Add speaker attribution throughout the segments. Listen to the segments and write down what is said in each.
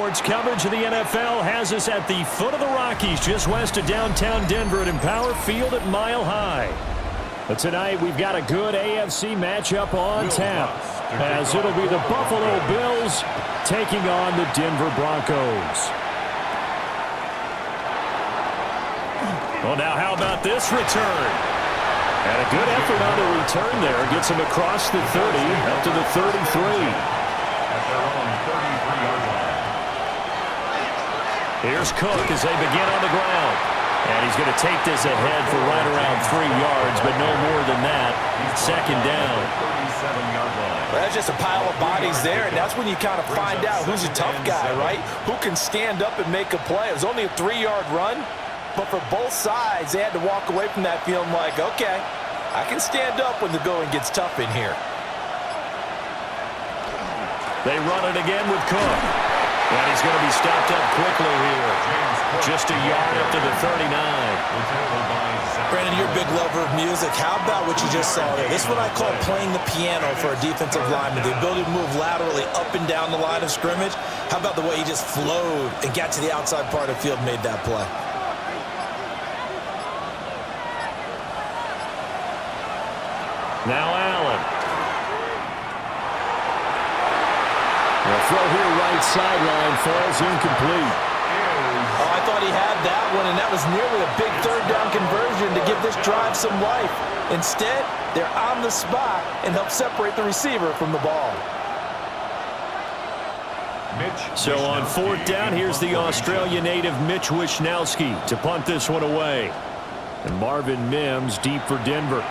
Speaker 1: Sports coverage of the NFL has us at the foot of the Rockies, just west of downtown Denver at Empower Field at Mile High. But tonight we've got a good AFC matchup on tap, as it'll be the Buffalo Bills taking on the Denver Broncos. Well, now how about this return? And a good effort on the return there. Gets him across the 30, up to the 33. Here's Cook as they begin on the ground. And he's going to take this ahead for right around 3 yards, but no more than that. Second down.
Speaker 2: Well, that's just a pile of bodies there, and that's when you kind of find out who's a tough guy, right? Who can stand up and make a play. It was only a 3-yard run, but for both sides, they had to walk away from that feeling like, okay, I can stand up when the going gets tough in here.
Speaker 1: They run it again with Cook. And he's going to be stopped up quickly here. Just a yard up to the 39.
Speaker 2: Brandon, you're a big lover of music. How about what you just saw there? This is what I call playing the piano for a defensive lineman. The ability to move laterally up and down the line of scrimmage. How about the way he just flowed and got to the outside part of the field and made that play?
Speaker 1: Now Allen. The throw here right sideline falls incomplete.
Speaker 2: Oh, I thought he had that one, and that was nearly a big third down conversion to give this drive some life. Instead, they're on the spot and help separate the receiver from the ball.
Speaker 1: So on fourth down, here's the Australia native Mitch Wishnowsky to punt this one away. And Marvin Mims deep for Denver.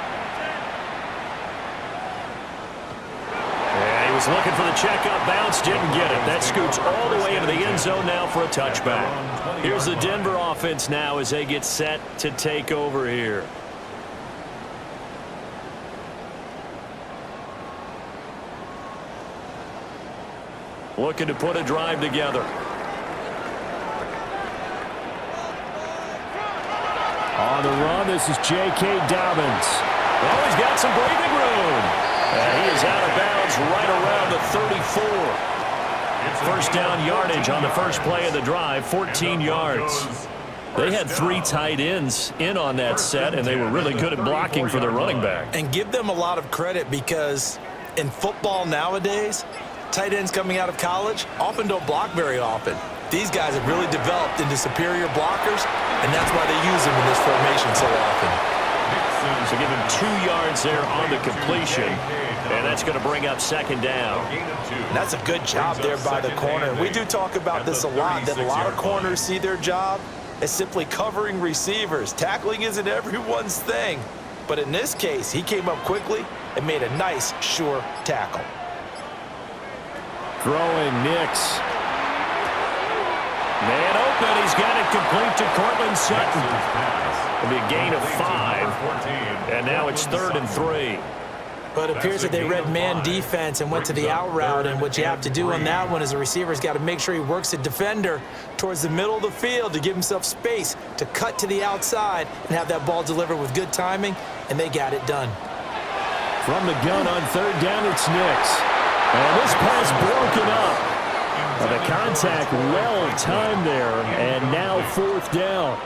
Speaker 1: Was looking for the checkup bounce, didn't get it. That scoots all the way into the end zone now for a touchback. Here's the Denver offense now as they get set to take over here. Looking to put a drive together. On the run, this is J.K. Dobbins. Oh, he's got some breathing room. And he is out of bounds right around the 34. First down yardage on the first play of the drive, 14 yards. They had 3 tight ends in on that set, and they were really good at blocking for their running back.
Speaker 2: And give them a lot of credit because in football nowadays, tight ends coming out of college often don't block very often. These guys have really developed into superior blockers, and that's why they use them in this formation so often.
Speaker 1: So give him 2 yards there on the completion, and that's going to bring up second down.
Speaker 2: And that's a good job there by the corner. We do talk about this a lot, that a lot of corners see their job as simply covering receivers. Tackling isn't everyone's thing, but in this case, he came up quickly and made a nice, sure tackle.
Speaker 1: Throwing Nix. Man open, he's got it complete to Cortland Sutton. It'll be a gain of 5, and now it's 3rd and 3.
Speaker 2: But it appears that they read man defense and went to the out route, and what you have to do on that one is the receiver's got to make sure he works the defender towards the middle of the field to give himself space to cut to the outside and have that ball delivered with good timing, and they got it done.
Speaker 1: From the gun on 3rd down, it's Nix. And this pass broken up. The contact well-timed there, and now 4th down.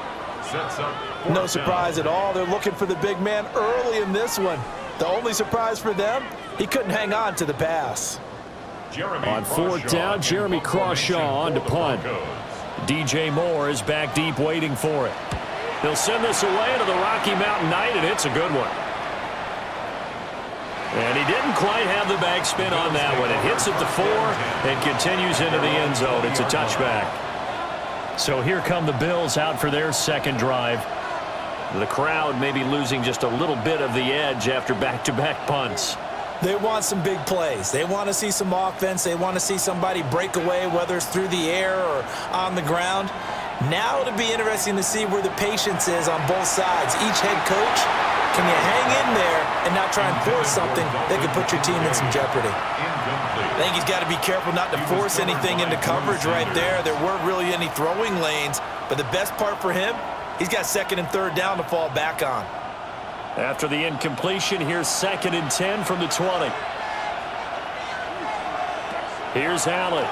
Speaker 2: No surprise at all. They're looking for the big man early in this one. The only surprise for them, he couldn't hang on to the pass.
Speaker 1: On 4th down, Jeremy Crawshaw on to punt. DJ Moore is back deep waiting for it. They'll send this away to the Rocky Mountain Knight, and it's a good one. And he didn't quite have the backspin on that one. It hits at the 4 and continues into the end zone. It's a touchback. So here come the Bills out for their second drive. The crowd may be losing just a little bit of the edge after back-to-back punts.
Speaker 2: They want some big plays. They want to see some offense. They want to see somebody break away, whether it's through the air or on the ground. Now it'll be interesting to see where the patience is on both sides. Each head coach, can you hang in there and not try and force something that could put your team in some jeopardy? I think he's got to be careful not to force anything into coverage right there. There weren't really any throwing lanes, but the best part for him, he's got 2nd and 3rd down to fall back on.
Speaker 1: After the incompletion, here's 2nd and 10 from the 20. Here's Allen.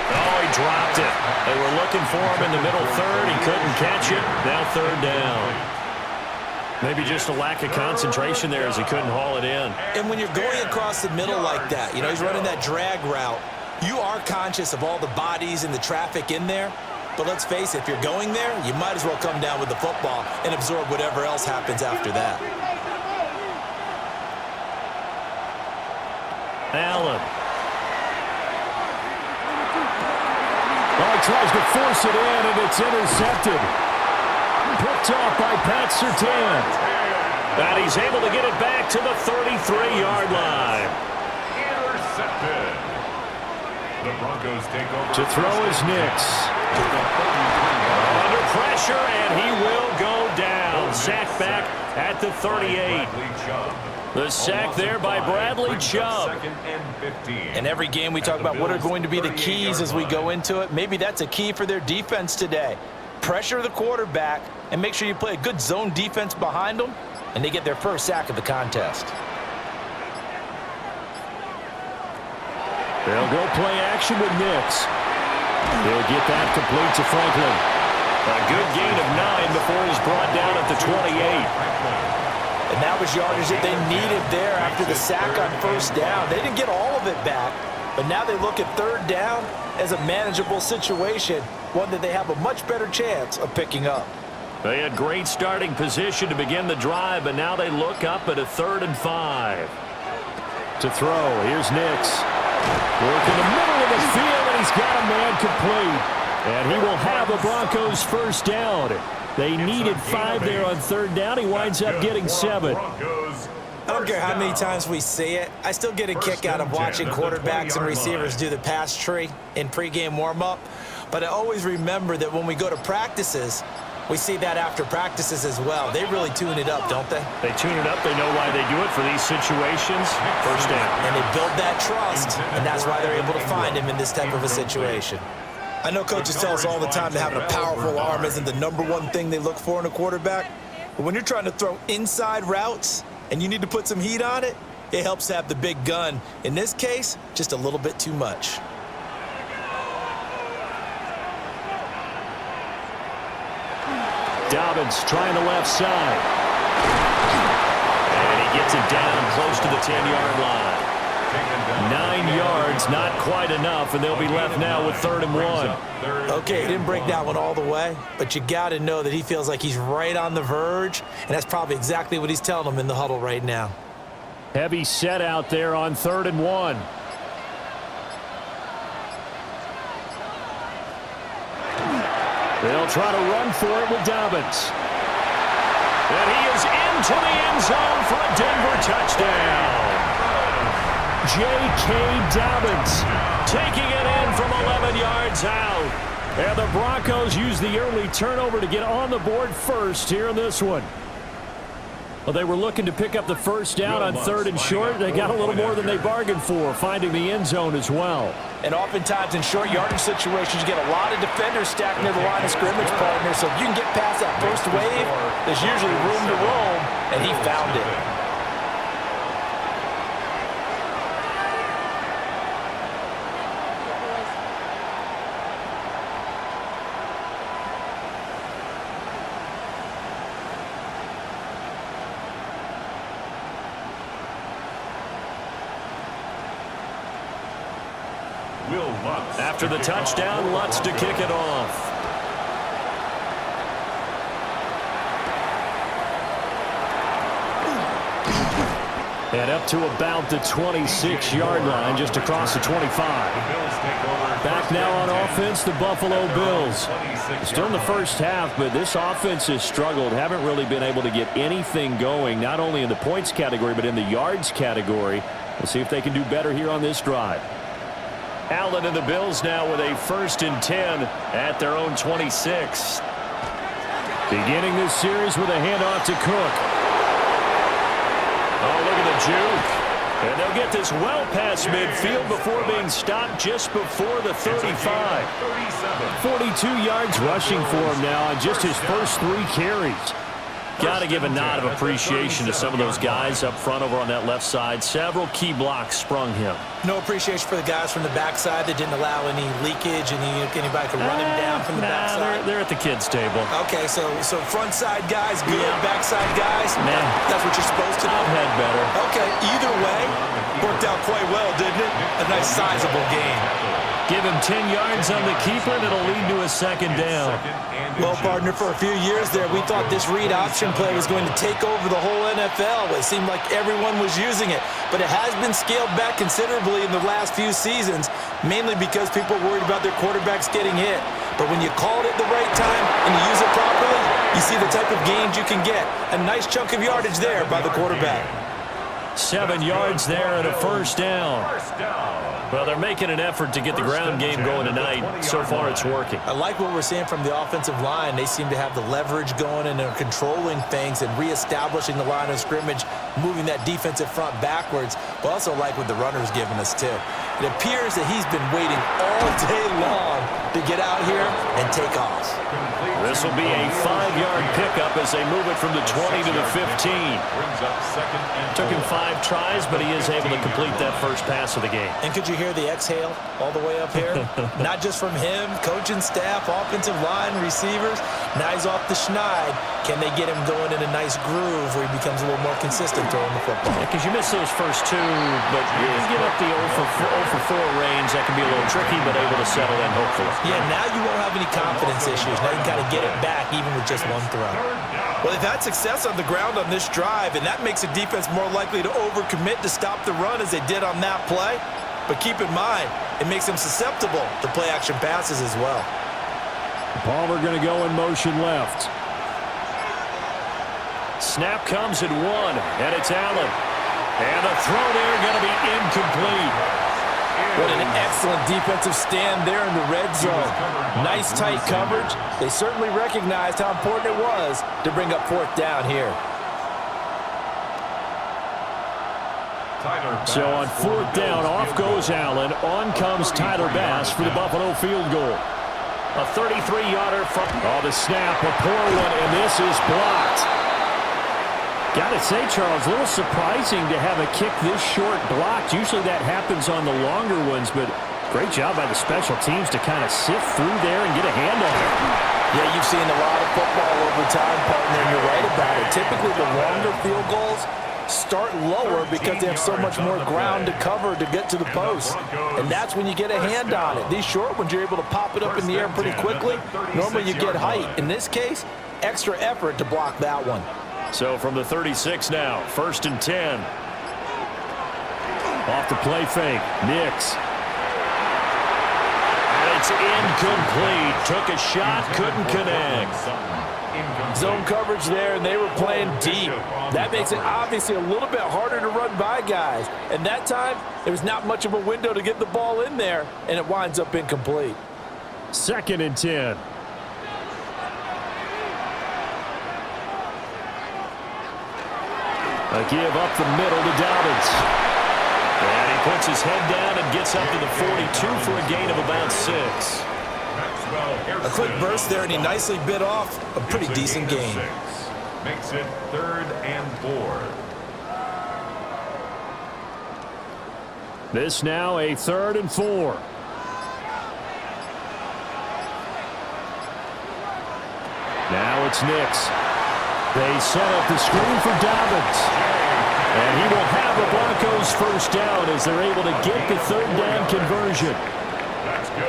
Speaker 1: Oh, he dropped it. They were looking for him in the middle third. He couldn't catch it. Now third down. Maybe just a lack of concentration there as he couldn't haul it in.
Speaker 2: And when you're going across the middle like that, you know, he's running that drag route, you are conscious of all the bodies and the traffic in there. But let's face it, if you're going there, you might as well come down with the football and absorb whatever else happens after that.
Speaker 1: Allen.
Speaker 3: Well, he tries to force it in, and it's intercepted. Picked off by Pat Surtain.
Speaker 1: And he's able to get it back to the 33-yard line.
Speaker 3: Intercepted. The Broncos take over. To throw is Nix.
Speaker 1: Under pressure, and he will go down. Sacked back at the 38. The sack there by Bradley Chubb.
Speaker 2: In every game we talk about what are going to be the keys as we go into it. Maybe that's a key for their defense today. Pressure the quarterback and make sure you play a good zone defense behind them, and they get their first sack of the contest.
Speaker 3: They'll go play action with Nix. He'll get that complete to Franklin.
Speaker 1: A good gain of 9 before he's brought down at the 28.
Speaker 2: And that was yardage that they needed there after the sack on first down. They didn't get all of it back, but now they look at third down as a manageable situation, one that they have a much better chance of picking up.
Speaker 1: They had great starting position to begin the drive, but now they look up at a 3rd and 5.
Speaker 3: To throw, here's Nix. Work in the middle of the field, and he's got a man complete. And he will have the Broncos first down. They needed 5 there on third down. He winds up getting 7.
Speaker 2: I don't care how many times we see it. I still get a kick out of watching quarterbacks and receivers do the pass tree in pregame warm-up. But I always remember that when we go to practices, we see that after practices as well. They really tune it up, don't they?
Speaker 1: They tune it up. They know why they do it for these situations. First down.
Speaker 2: And they build that trust, and that's why they're able to find him in this type of a situation. I know coaches tell us all the time that having a powerful arm isn't the #1 thing they look for in a quarterback. But when you're trying to throw inside routes and you need to put some heat on it, it helps to have the big gun. In this case, just a little bit too much.
Speaker 1: Dobbins trying the left side. And he gets it down close to the 10-yard line. 9 yards, not quite enough, and they'll be left now with 3rd and 1.
Speaker 2: Okay, he didn't break that one all the way, but you got to know that he feels like he's right on the verge, and that's probably exactly what he's telling them in the huddle right now.
Speaker 3: Heavy set out there on 3rd and 1. They'll try to run for it with Dobbins.
Speaker 1: And he is into the end zone for a Denver touchdown. J.K. Dobbins taking it in from 11 yards out.
Speaker 3: And the Broncos use the early turnover to get on the board first here in this one. Well, they were looking to pick up the first down on 3rd and short. They got a little more than they bargained for, finding the end zone as well.
Speaker 2: And oftentimes in short yardage situations, you get a lot of defenders stacked near the line of scrimmage, partner. So if you can get past that first wave, there's usually room to roam, and he found it.
Speaker 1: After the touchdown, Lutz to kick it off.
Speaker 3: And up to about the 26-yard line, just across the 25. Back now on offense, the Buffalo Bills. Still in the first half, but this offense has struggled. Haven't really been able to get anything going, not only in the points category, but in the yards category. We'll see if they can do better here on this drive.
Speaker 1: Allen and the Bills now with a 1st and 10 at their own 26.
Speaker 3: Beginning this series with a handoff to Cook.
Speaker 1: Oh, look at the juke. And they'll get this well past midfield before being stopped just before the 35.
Speaker 3: 42 yards rushing for him now on just his first 3 carries.
Speaker 1: Got to give a nod of appreciation to some of those guys up front over on that left side. Several key blocks sprung him.
Speaker 2: No appreciation for the guys from the backside that didn't allow any leakage and anybody could run him down from the backside.
Speaker 1: They're at the kids' table.
Speaker 2: Okay, so front side guys good, backside guys,
Speaker 1: Man,
Speaker 2: that's what you're supposed to do.
Speaker 1: I've had better.
Speaker 2: Okay, either way, worked out quite well, didn't it? A nice sizable gain.
Speaker 1: Give him 10 yards on the keeper, and it'll lead to a second down.
Speaker 2: Well, partner, for a few years there, we thought this read option play was going to take over the whole NFL. It seemed like everyone was using it, but it has been scaled back considerably in the last few seasons, mainly because people are worried about their quarterbacks getting hit. But when you call it at the right time and you use it properly, you see the type of gains you can get. A nice chunk of yardage there by the quarterback.
Speaker 1: 7 yards there and a first down. Well, they're making an effort to get the ground game going tonight. So far, it's working.
Speaker 2: I like what we're seeing from the offensive line. They seem to have the leverage going, and they're controlling things and reestablishing the line of scrimmage, moving that defensive front backwards. But also like what the runner's giving us, too. It appears that he's been waiting all day long to get out here and take off.
Speaker 1: This will be a 5-yard pickup as they move it from the 20 to the 15. Took him 5 tries, but he is able to complete that first pass of the game.
Speaker 2: And could you hear the exhale all the way up here? Not just from him, coaching staff, offensive line, receivers. Now he's off the schneid. Can they get him going in a nice groove where he becomes a little more consistent throwing the football?
Speaker 1: Because you miss those first 2, but you get up the 0 for 4 range. That can be a little tricky, but able to settle in, hopefully.
Speaker 2: Yeah, now you won't have any confidence issues. Now you got to get it back even with just one throw. Well, they've had success on the ground on this drive, and that makes a defense more likely to overcommit to stop the run as they did on that play. But keep in mind, it makes them susceptible to play-action passes as well.
Speaker 3: Palmer going to go in motion left.
Speaker 1: Snap comes at 1, and it's Allen. And the throw there going to be incomplete.
Speaker 2: What an excellent defensive stand there in the red zone. Nice tight coverage. They certainly recognized how important it was to bring up 4th down here.
Speaker 3: So on 4th down, off goes Allen. On comes Tyler Bass for the Buffalo field goal.
Speaker 1: A 33-yarder from...
Speaker 3: Oh, the snap, a poor one, and this is blocked. Got to say, Charles, a little surprising to have a kick this short blocked. Usually that happens on the longer ones, but great job by the special teams to kind of sift through there and get a hand on it.
Speaker 2: Yeah, you've seen a lot of football over time, partner, and you're right about it. Typically, the longer field goals start lower because they have so much more ground to cover to get to the post. And that's when you get a hand on it. These short ones, you're able to pop it up in the air pretty quickly. Normally, you get height. In this case, extra effort to block that one.
Speaker 1: So from the 36 now, 1st and 10.
Speaker 3: Off the play fake, Nix.
Speaker 1: And it's incomplete. Took a shot, couldn't connect.
Speaker 2: Zone coverage there, and they were playing deep. That makes it obviously a little bit harder to run by guys. And that time, there was not much of a window to get the ball in there, and it winds up incomplete.
Speaker 3: 2nd and 10.
Speaker 1: A give up the middle to Dobbins. And he puts his head down and gets up to the 42 for a gain of about 6.
Speaker 2: A quick burst there, and he nicely bit off a pretty decent gain.
Speaker 4: Makes it 3rd and 4.
Speaker 3: This now a 3rd and 4. Now it's Nix. They set up the screen for Dobbins. And he will have the Broncos first down as they're able to get the 3rd down conversion.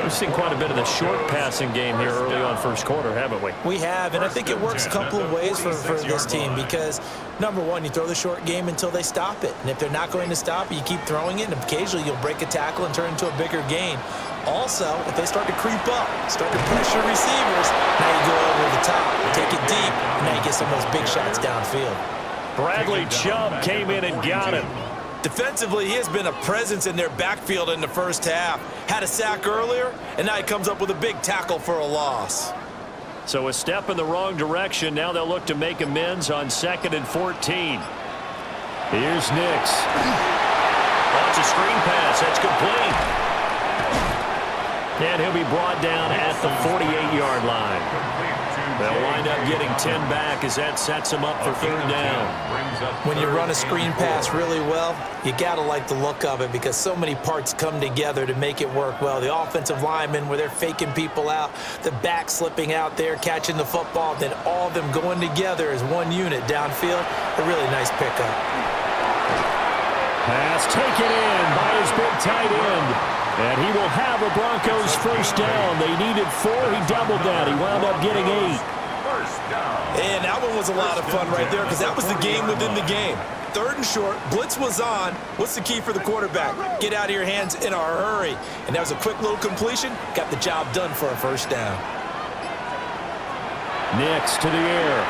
Speaker 1: We've seen quite a bit of the short passing game here early on first quarter, haven't we?
Speaker 2: We have, and I think it works a couple of ways for this team because, number one, you throw the short game until they stop it. And if they're not going to stop it, you keep throwing it, and occasionally you'll break a tackle and turn it into a bigger gain. Also, if they start to creep up, start to pressure receivers, now you go over the top, take it deep, and now you get some of those big shots downfield.
Speaker 1: Bradley Chubb came in and got him.
Speaker 2: Defensively, he has been a presence in their backfield in the first half. Had a sack earlier, and now he comes up with a big tackle for a loss.
Speaker 1: So a step in the wrong direction. Now they'll look to make amends on 2nd and 14.
Speaker 3: Here's Nix.
Speaker 1: That's a screen pass. That's complete. And he'll be brought down at the 48-yard line. They'll wind up getting 10 back as that sets them up for third down.
Speaker 2: When you run a screen pass really well, you got to like the look of it because so many parts come together to make it work well. The offensive linemen, where they're faking people out, the back slipping out there, catching the football, then all of them going together as one unit downfield. A really nice pickup.
Speaker 3: Pass taken in by his big tight end. And he will have a Broncos first down. They needed 4. He doubled that. He wound up getting 8.
Speaker 2: And that one was a lot of fun right there because that was the game within the game. 3rd and short, blitz was on. What's the key for the quarterback? Get out of your hands in a hurry. And that was a quick little completion. Got the job done for a first down.
Speaker 3: Nix to the air.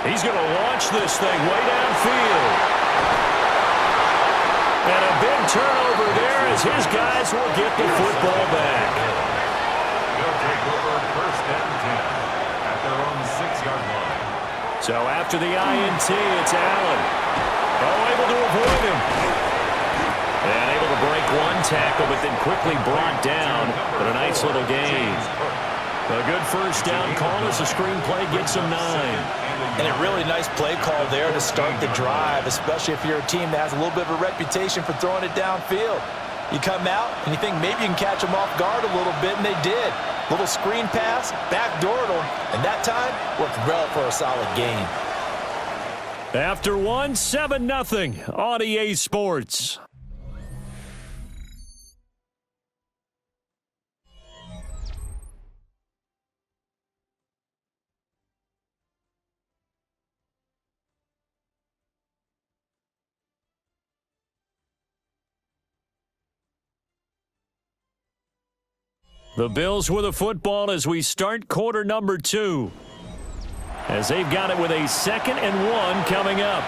Speaker 1: He's going to launch this thing way downfield. And a big turnover there as his guys will get the football back.
Speaker 4: They'll take over first and 10 at their own 6-yard line.
Speaker 1: So after the INT, it's Allen. Oh, able to avoid him. And able to break one tackle, but then quickly brought down. But a nice little gain. A good first down call as the screenplay gets him 9.
Speaker 2: And a really nice play call there to start the drive, especially if you're a team that has a little bit of a reputation for throwing it downfield. You come out and you think maybe you can catch them off guard a little bit, and they did. Little screen pass, backdoored them, and that time worked well for a solid gain.
Speaker 3: After 1, 7-0 on EA Sports. The Bills with a football as we start quarter number 2. As they've got it with a 2nd and 1 coming up.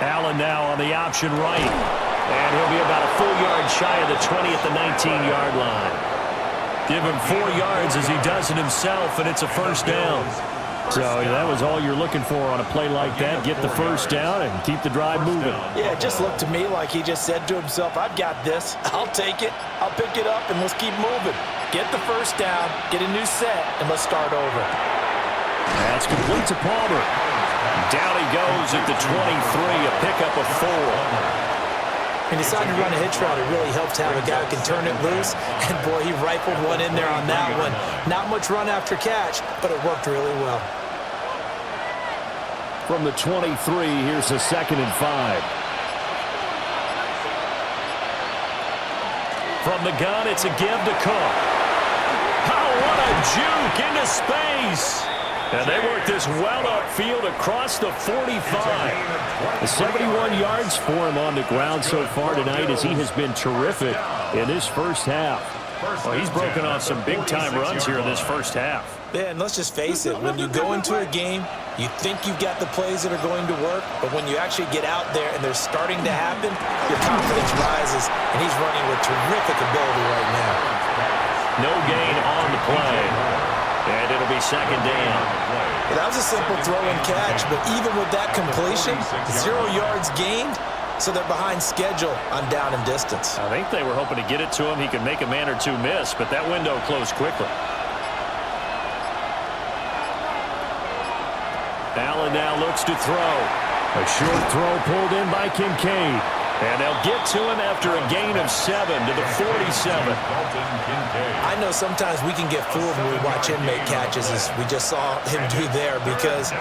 Speaker 3: Allen now on the option right. And he'll be about a full yard shy of the 20 at the 19-yard line. Give him 4 yards as he does it himself, and it's a first down. So that was all you're looking for on a play like that. Get the first down and keep the drive moving.
Speaker 2: Yeah, it just looked to me like he just said to himself, I've got this. I'll take it. I'll pick it up, and let's keep moving. Get the first down, get a new set, and let's start over.
Speaker 3: That's complete to Palmer.
Speaker 1: Down he goes at the 23, a pickup of 4.
Speaker 2: He decided to run a hitch route. It really helps to have a guy who can turn it loose. And, boy, he rifled one in there on that one. Not much run after catch, but it worked really well.
Speaker 3: From the 23, here's a 2nd and 5.
Speaker 1: From the gun, it's a give to Cook. Oh, what a juke into space. And they work this well upfield across the 45.
Speaker 3: 71 yards for him on the ground so far tonight as he has been terrific in this first half.
Speaker 1: Well, he's broken on some big-time runs here in this first half.
Speaker 2: Yeah, and let's just face it. When you go into a game, you think you've got the plays that are going to work, but when you actually get out there and they're starting to happen, your confidence rises, and he's running with terrific ability right now.
Speaker 1: No gain on the play, and it'll be 2nd down.
Speaker 2: Well, that was a simple throw and catch, but even with that completion, 0 yards gained, so they're behind schedule on down and distance.
Speaker 1: I think they were hoping to get it to him. He could make a man or two miss, but that window closed quickly. Allen now looks to throw.
Speaker 3: A short throw pulled in by Kincaid.
Speaker 1: And they'll get to him after a gain of 7 to the 47.
Speaker 2: I know sometimes we can get fooled when we watch him make catches, as we just saw him do there, because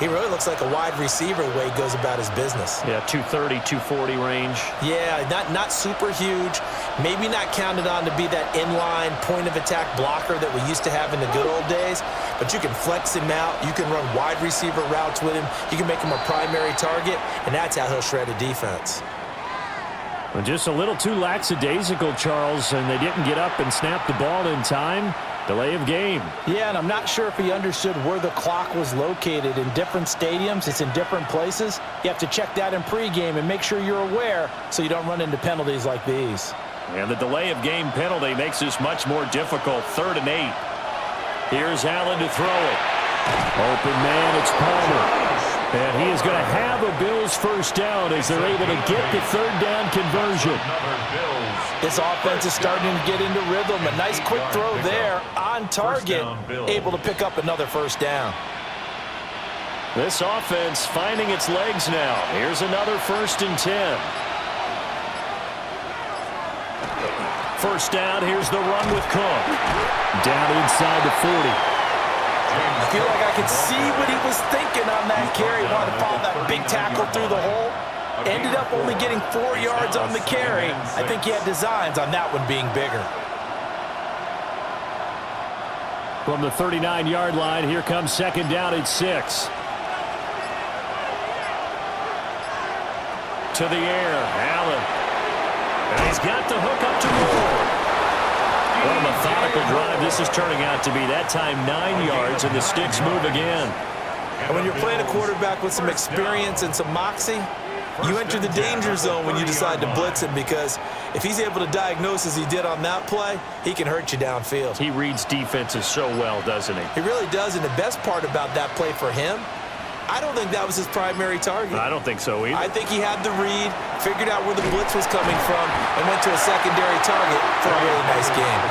Speaker 2: he really looks like a wide receiver the way he goes about his business.
Speaker 1: Yeah, 230, 240 range.
Speaker 2: Yeah, not super huge. Maybe not counted on to be that inline point-of-attack blocker that we used to have in the good old days, but you can flex him out. You can run wide receiver routes with him. You can make him a primary target, and that's how he'll shred a defense.
Speaker 3: Well, just a little too lackadaisical, Charles, and they didn't get up and snap the ball in time. Delay of game.
Speaker 2: Yeah, and I'm not sure if he understood where the clock was located. In different stadiums, it's in different places. You have to check that in pregame and make sure you're aware so you don't run into penalties like these.
Speaker 1: And the delay of game penalty makes this much more difficult. 3rd and 8. Here's Allen to throw it.
Speaker 3: Open man, it's Palmer. And he is going to have a Bills first down as they're able to get the third down conversion.
Speaker 2: This offense is starting to get into rhythm. A nice quick throw there on target, able to pick up another first down.
Speaker 1: This offense finding its legs now. Here's another 1st and 10. First down, here's the run with Cook.
Speaker 3: Down inside the 40.
Speaker 2: I feel like I could see what he was thinking on that carry. Wanted to follow that big tackle through the hole. Ended up only getting 4 yards on the carry. I think he had designs on that one being bigger.
Speaker 3: From the 39-yard line, here comes second down at 6.
Speaker 1: To the air, Allen. And he's got the hook up to Moore. What a methodical drive this is turning out to be. That time 9 yards, and the sticks move again.
Speaker 2: And when you're playing a quarterback with some experience and some moxie, you enter the danger zone when you decide to blitz him, because if he's able to diagnose as he did on that play, he can hurt you downfield.
Speaker 1: He reads defenses so well, doesn't he?
Speaker 2: He really does, and the best part about that play for him, I don't think that was his primary target.
Speaker 1: I don't think so either.
Speaker 2: I think he had the read, figured out where the blitz was coming from, and went to a secondary target for a really nice game.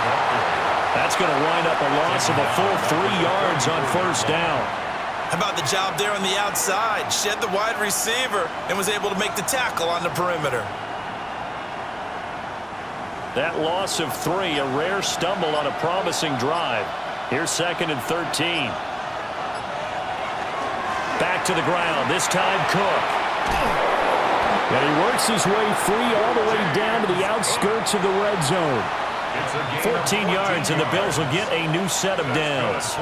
Speaker 1: That's going to wind up a loss of a full 3 yards on first down.
Speaker 2: How about the job there on the outside? Shed the wide receiver and was able to make the tackle on the perimeter.
Speaker 1: That loss of 3, a rare stumble on a promising drive. Here's 2nd and 13. Back to the ground, this time Cook.
Speaker 3: And he works his way free all the way down to the outskirts of the red zone.
Speaker 1: 14 yards, and the Bills will get a new set of downs.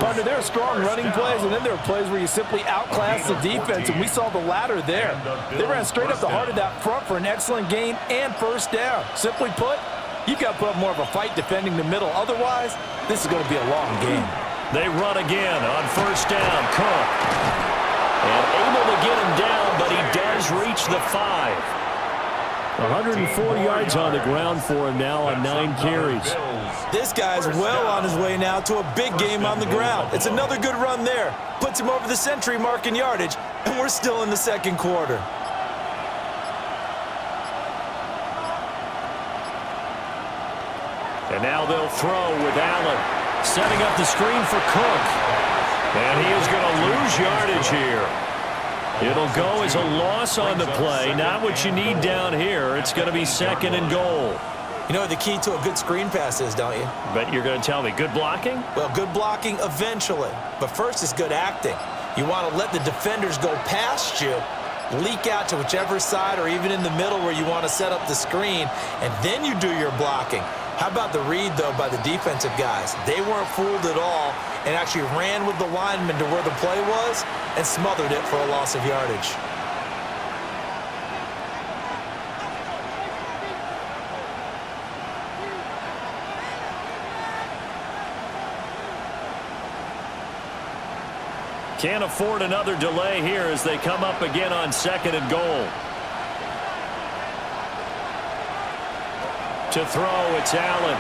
Speaker 5: Partner, there are strong running plays, and then there are plays where you simply outclass the defense, and we saw the latter there. They ran straight up the heart of that front for an excellent gain and first down. Simply put, you've got to put up more of a fight defending the middle. Otherwise, this is going to be a long game.
Speaker 1: They run again on first down. Cook. And able to get him down, but he does reach the 5.
Speaker 3: 104 yards on the ground for him now on 9 carries.
Speaker 2: This guy's well on his way now to a big game on the ground. It's another good run there. Puts him over the century mark in yardage, and we're still in the second quarter.
Speaker 1: And now they'll throw with Allen. Setting up the screen for Cook. And he is going to lose yardage here. It'll go as a loss on the play. Not what you need down here. It's going to be 2nd and goal.
Speaker 2: You know what the key to a good screen pass is, don't you?
Speaker 1: But you're going to tell me, good blocking?
Speaker 2: Well, good blocking eventually. But first is good acting. You want to let the defenders go past you, leak out to whichever side or even in the middle where you want to set up the screen, and then you do your blocking. How about the read, though, by the defensive guys? They weren't fooled at all and actually ran with the lineman to where the play was and smothered it for a loss of yardage.
Speaker 1: Can't afford another delay here as they come up again on 2nd and goal. To throw, it's Allen.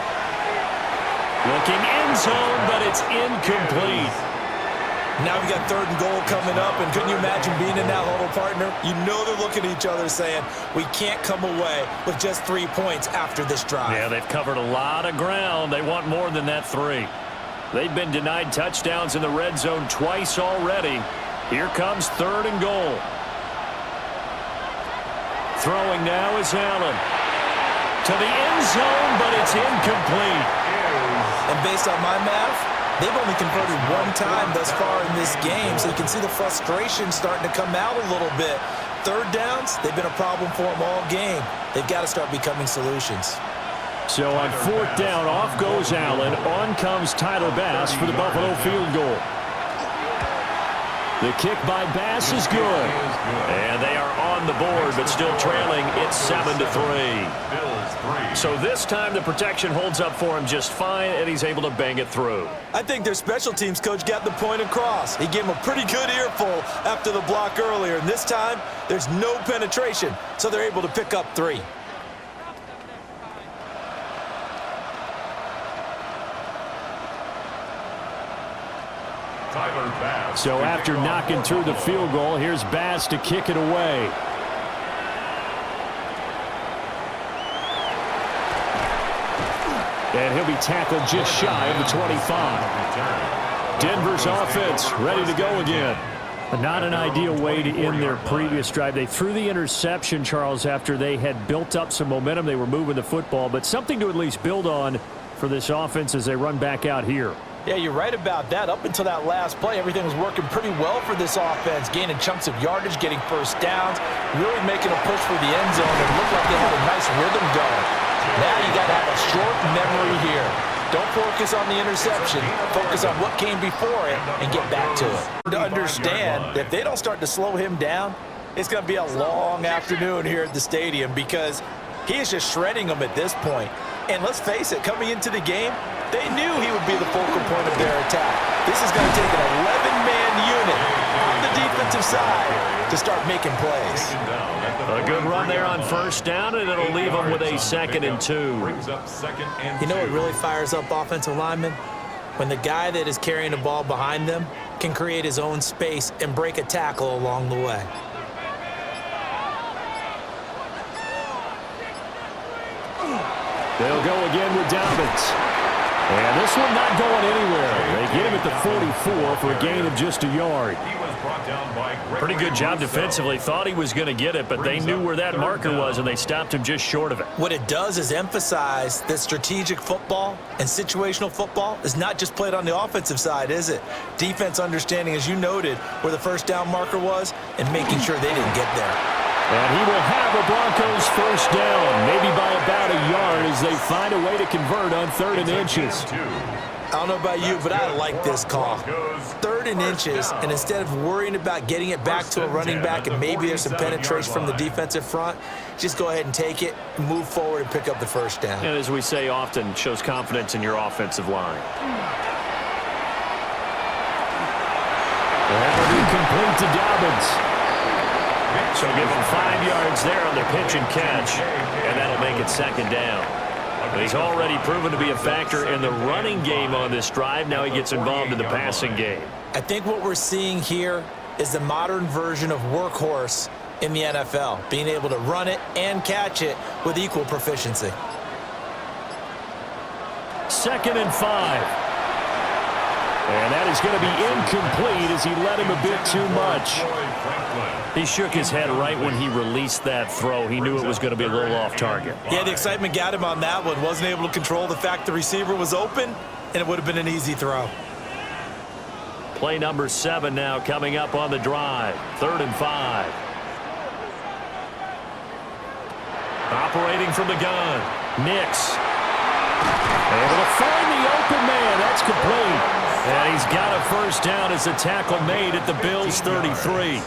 Speaker 1: Looking end zone, but it's incomplete.
Speaker 2: Now we got 3rd and goal coming up, and couldn't you imagine being in that huddle, partner? You know they're looking at each other saying, we can't come away with just 3 points after this drive.
Speaker 1: Yeah, they've covered a lot of ground. They want more than that 3. They've been denied touchdowns in the red zone twice already. Here comes 3rd and goal. Throwing now is Allen. To the end zone, but it's incomplete.
Speaker 2: And based on my math, they've only converted 1 time thus far in this game, so you can see the frustration starting to come out a little bit. 3rd downs, they've been a problem for them all game. They've got to start becoming solutions.
Speaker 3: So on 4th down, off goes Allen. On comes Tyler Bass for the Buffalo field goal. The kick by Bass is good.
Speaker 1: And they are on the board, but still trailing. It's 7-3. So this time the protection holds up for him just fine, and he's able to bang it through.
Speaker 2: I think their special teams coach got the point across. He gave him a pretty good earful after the block earlier, and this time there's no penetration, so they're able to pick up 3.
Speaker 4: Tyler Bass.
Speaker 3: So after knocking through the field goal, here's Bass to kick it away. And he'll be tackled just shy of the 25. Denver's offense ready to go again. Not an ideal way to end their previous drive. They threw the interception, Charles, after they had built up some momentum. They were moving the football, but something to at least build on for this offense as they run back out here.
Speaker 2: Yeah, you're right about that. Up until that last play, everything was working pretty well for this offense, gaining chunks of yardage, getting first downs, really making a push for the end zone. It looked like they had a nice rhythm going. Now you got to have a short memory here. Don't focus on the interception. Focus on what came before it and get back to it. To understand that if they don't start to slow him down, it's going to be a long afternoon here at the stadium because he is just shredding them at this point. And let's face it, coming into the game, they knew he would be the focal point of their attack. This is going to take an 11-man unit on the defensive side to start making plays.
Speaker 1: A good run there on first down, and it'll leave them with a 2nd and 2.
Speaker 2: You know what really fires up offensive linemen? When the guy that is carrying the ball behind them can create his own space and break a tackle along the way.
Speaker 3: They'll go again with Dobbins. And this one not going anywhere. They get him at the 44 for a gain of just a yard.
Speaker 1: Pretty good job defensively. Thought he was going to get it, but they knew where that marker was, and they stopped him just short of it.
Speaker 2: What it does is emphasize that strategic football and situational football is not just played on the offensive side, is it? Defense understanding, as you noted, where the first down marker was and making sure they didn't get there.
Speaker 3: And he will have a Broncos first down, maybe by about a yard as they find a way to convert on 3rd and inches.
Speaker 2: I don't know about you, but I like this call. 3rd and inches, and instead of worrying about getting it back to a running back and maybe there's some penetration from the defensive front, just go ahead and take it, move forward, and pick up the first down.
Speaker 1: And as we say often, shows confidence in your offensive line.
Speaker 3: That will be complete to Dobbins.
Speaker 1: So give him 5 yards there on the pitch and catch, and that'll make it 2nd down. But he's already proven to be a factor in the running game on this drive. Now he gets involved in the passing game.
Speaker 2: I think what we're seeing here is the modern version of workhorse in the NFL, being able to run it and catch it with equal proficiency.
Speaker 3: 2nd and 5. And that is going to be incomplete as he led him a bit too much.
Speaker 1: He shook his head right when he released that throw. He knew it was going to be a little off target.
Speaker 2: Yeah, the excitement got him on that one. Wasn't able to control the fact the receiver was open, and it would have been an easy throw.
Speaker 1: Play number 7 now coming up on the drive. 3rd and 5. Operating from the gun. Nix. Able to find the open man. That's complete. And he's got a first down as a tackle made at the Bills' 33.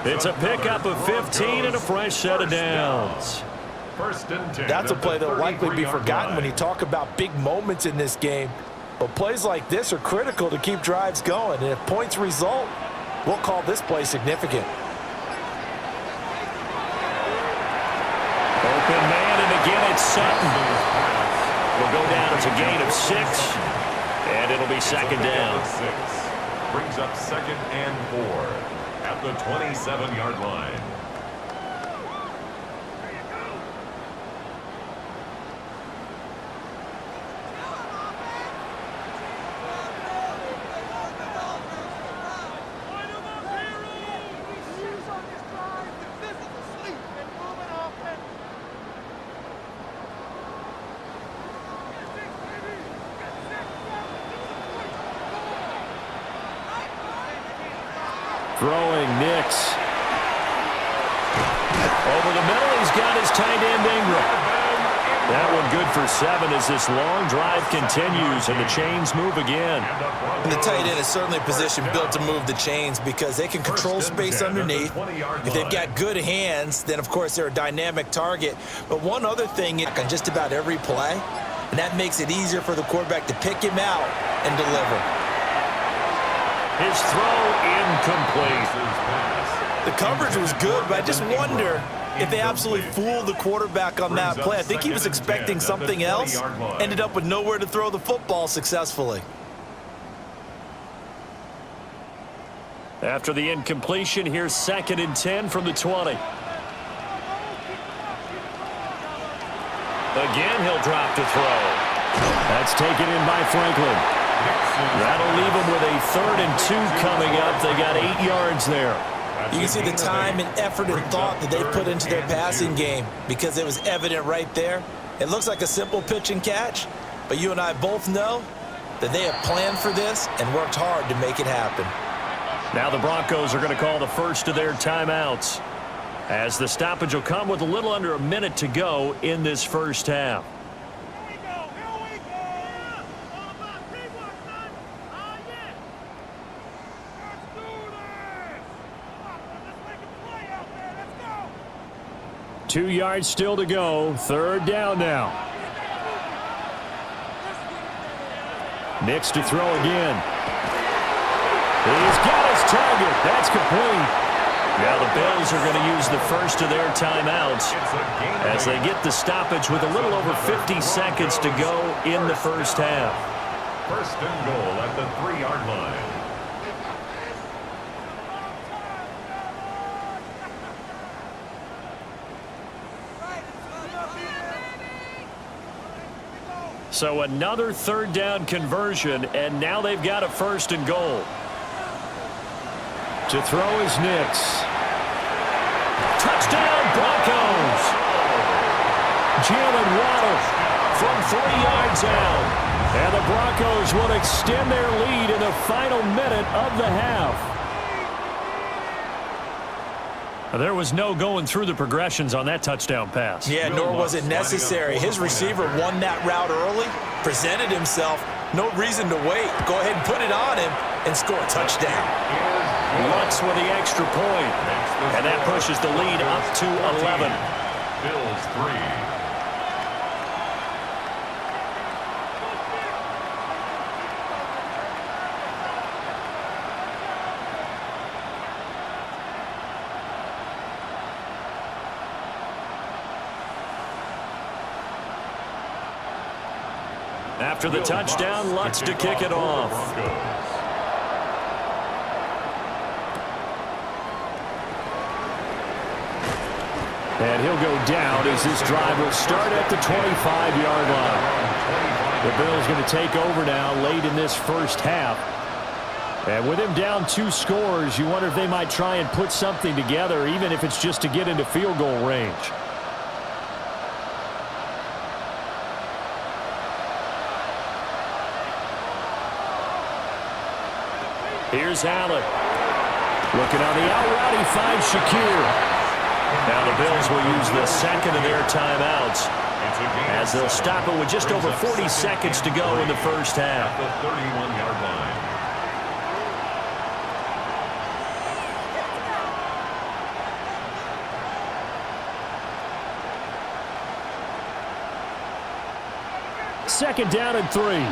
Speaker 1: It's a pickup of 15 and a fresh set of downs.
Speaker 5: That's a play that will likely be forgotten when you talk about big moments in this game. But plays like this are critical to keep drives going. And if points result, we'll call this play significant.
Speaker 1: Open man, and again it's Sutton. Will go down as a gain of 6, and it'll be 2nd down.
Speaker 4: Brings up 2nd and 4 at the 27-yard line.
Speaker 3: Throwing Nix.
Speaker 1: Over the middle, he's got his tight end Ingram. That one good for 7 as this long drive continues and the chains move again.
Speaker 2: And the tight end is certainly a position built to move the chains because they can control space underneath. If they've got good hands, then of course they're a dynamic target. But one other thing on just about every play, and that makes it easier for the quarterback to pick him out and deliver.
Speaker 1: His throw incomplete.
Speaker 5: The coverage was good, but I just wonder if they absolutely fooled the quarterback on that play. I think he was expecting something else, ended up with nowhere to throw the football successfully.
Speaker 1: After the incompletion, here's 2nd and 10 from the 20. Again, he'll drop to throw.
Speaker 3: That's taken in by Franklin.
Speaker 1: That'll leave him with a 3rd and 2 coming up. They got 8 yards there.
Speaker 2: You can see the time and effort and thought that they put into their passing game because it was evident right there. It looks like a simple pitch and catch, but you and I both know that they have planned for this and worked hard to make it happen.
Speaker 1: Now the Broncos are going to call the first of their timeouts, as the stoppage will come with a little under a minute to go in this first half.
Speaker 6: Here we go.
Speaker 3: 2 yards still to go. 3rd down now. Nix to throw again. He's got his target. That's complete.
Speaker 1: Now the Bills are going to use the first of their timeouts as they get the stoppage with a little over 50 seconds to go in the first half.
Speaker 4: 1st and goal at the 3-yard line.
Speaker 1: So another 3rd down conversion, and now they've got a 1st and goal.
Speaker 3: To throw is Nix.
Speaker 1: Touchdown, Broncos!
Speaker 3: Jaylen Waddle
Speaker 1: From 3 yards out.
Speaker 3: And the Broncos will extend their lead in the final minute of the half.
Speaker 1: There was no going through the progressions on that touchdown pass.
Speaker 2: Yeah, nor was it necessary. His receiver won that route early, presented himself. No reason to wait. Go ahead and put it on him and score a touchdown.
Speaker 1: Lutz with the extra point. And that pushes the lead up to 11.
Speaker 4: Bills 3.
Speaker 1: After the touchdown, Lutz to kick it off.
Speaker 3: And he'll go down as this drive will start at the 25-yard line. The Bills going to take over now late in this first half. And with him down 2 scores, you wonder if they might try and put something together, even if it's just to get into field goal range.
Speaker 1: Here's Allen. Looking on the out route, he finds Shakir. Now the Bills will use the 2nd of their timeouts as they'll stop it with just over 40 seconds to go in the first half.
Speaker 4: At the 31-yard line.
Speaker 3: Second down and 3.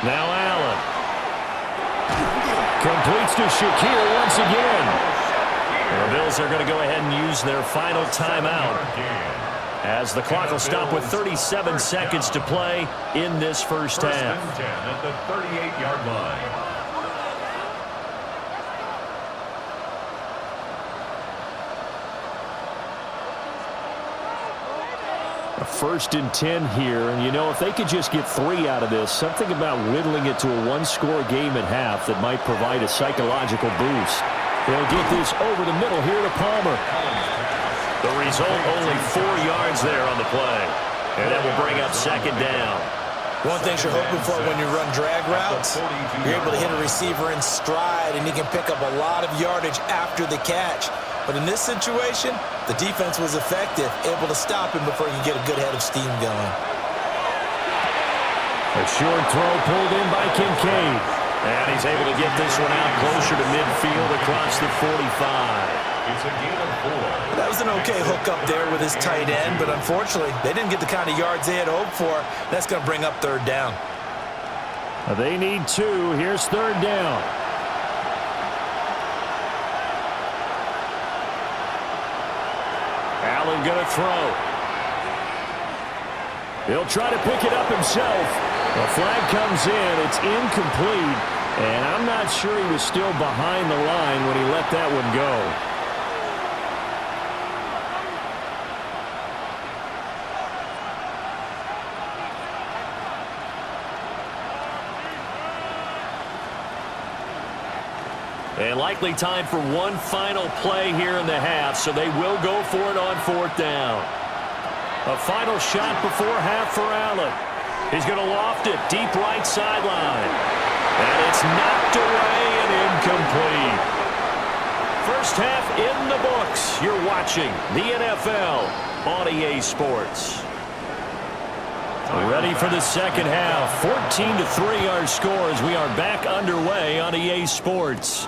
Speaker 1: Now Allen.
Speaker 3: Completes to Shakir once again.
Speaker 1: The Bills are going to go ahead and use their final timeout as the clock will stop with 37 seconds to play in this first half.
Speaker 4: 1st and 10 at the 38-yard line.
Speaker 3: A 1st and 10 here, and you know, if they could just get 3 out of this, something about whittling it to a 1-score game at half that might provide a psychological boost. They'll get this over the middle here to Palmer.
Speaker 1: The result, only 4 yards there on the play, and that will bring up 2nd down.
Speaker 2: One thing you're hoping for when you run drag routes, you're able to hit a receiver in stride, and he can pick up a lot of yardage after the catch. But in this situation, the defense was effective, able to stop him before he could get a good head of steam going.
Speaker 3: A short throw pulled in by Kincaid.
Speaker 1: And he's able to get this one out closer to midfield across the 45.
Speaker 4: It's a gain of 4.
Speaker 2: That was an okay hook up there with his tight end, but unfortunately, they didn't get the kind of yards they had hoped for. That's going to bring up 3rd down.
Speaker 3: They need 2. Here's 3rd down.
Speaker 1: Allen going to throw.
Speaker 3: He'll try to pick it up himself. The flag comes in. It's incomplete. And I'm not sure he was still behind the line when he let that one go.
Speaker 1: And likely time for one final play here in the half, so they will go for it on 4th down. A final shot before half for Allen. He's going to loft it deep right sideline. And it's knocked away and incomplete. First half in the books. You're watching the NFL on EA Sports. Ready for the second half. 14-3 our score as we are back underway on EA Sports.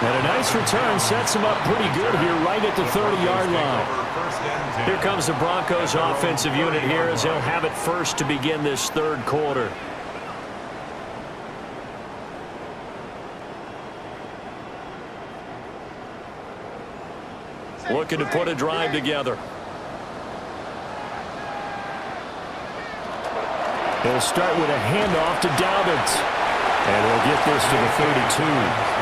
Speaker 3: And a nice return sets him up pretty good here right at the 30-yard line.
Speaker 1: Here comes the Broncos offensive unit here as they'll have it first to begin this third quarter. Looking to put a drive together.
Speaker 3: They'll start with a handoff to Dobbins. And they'll get this to the 32.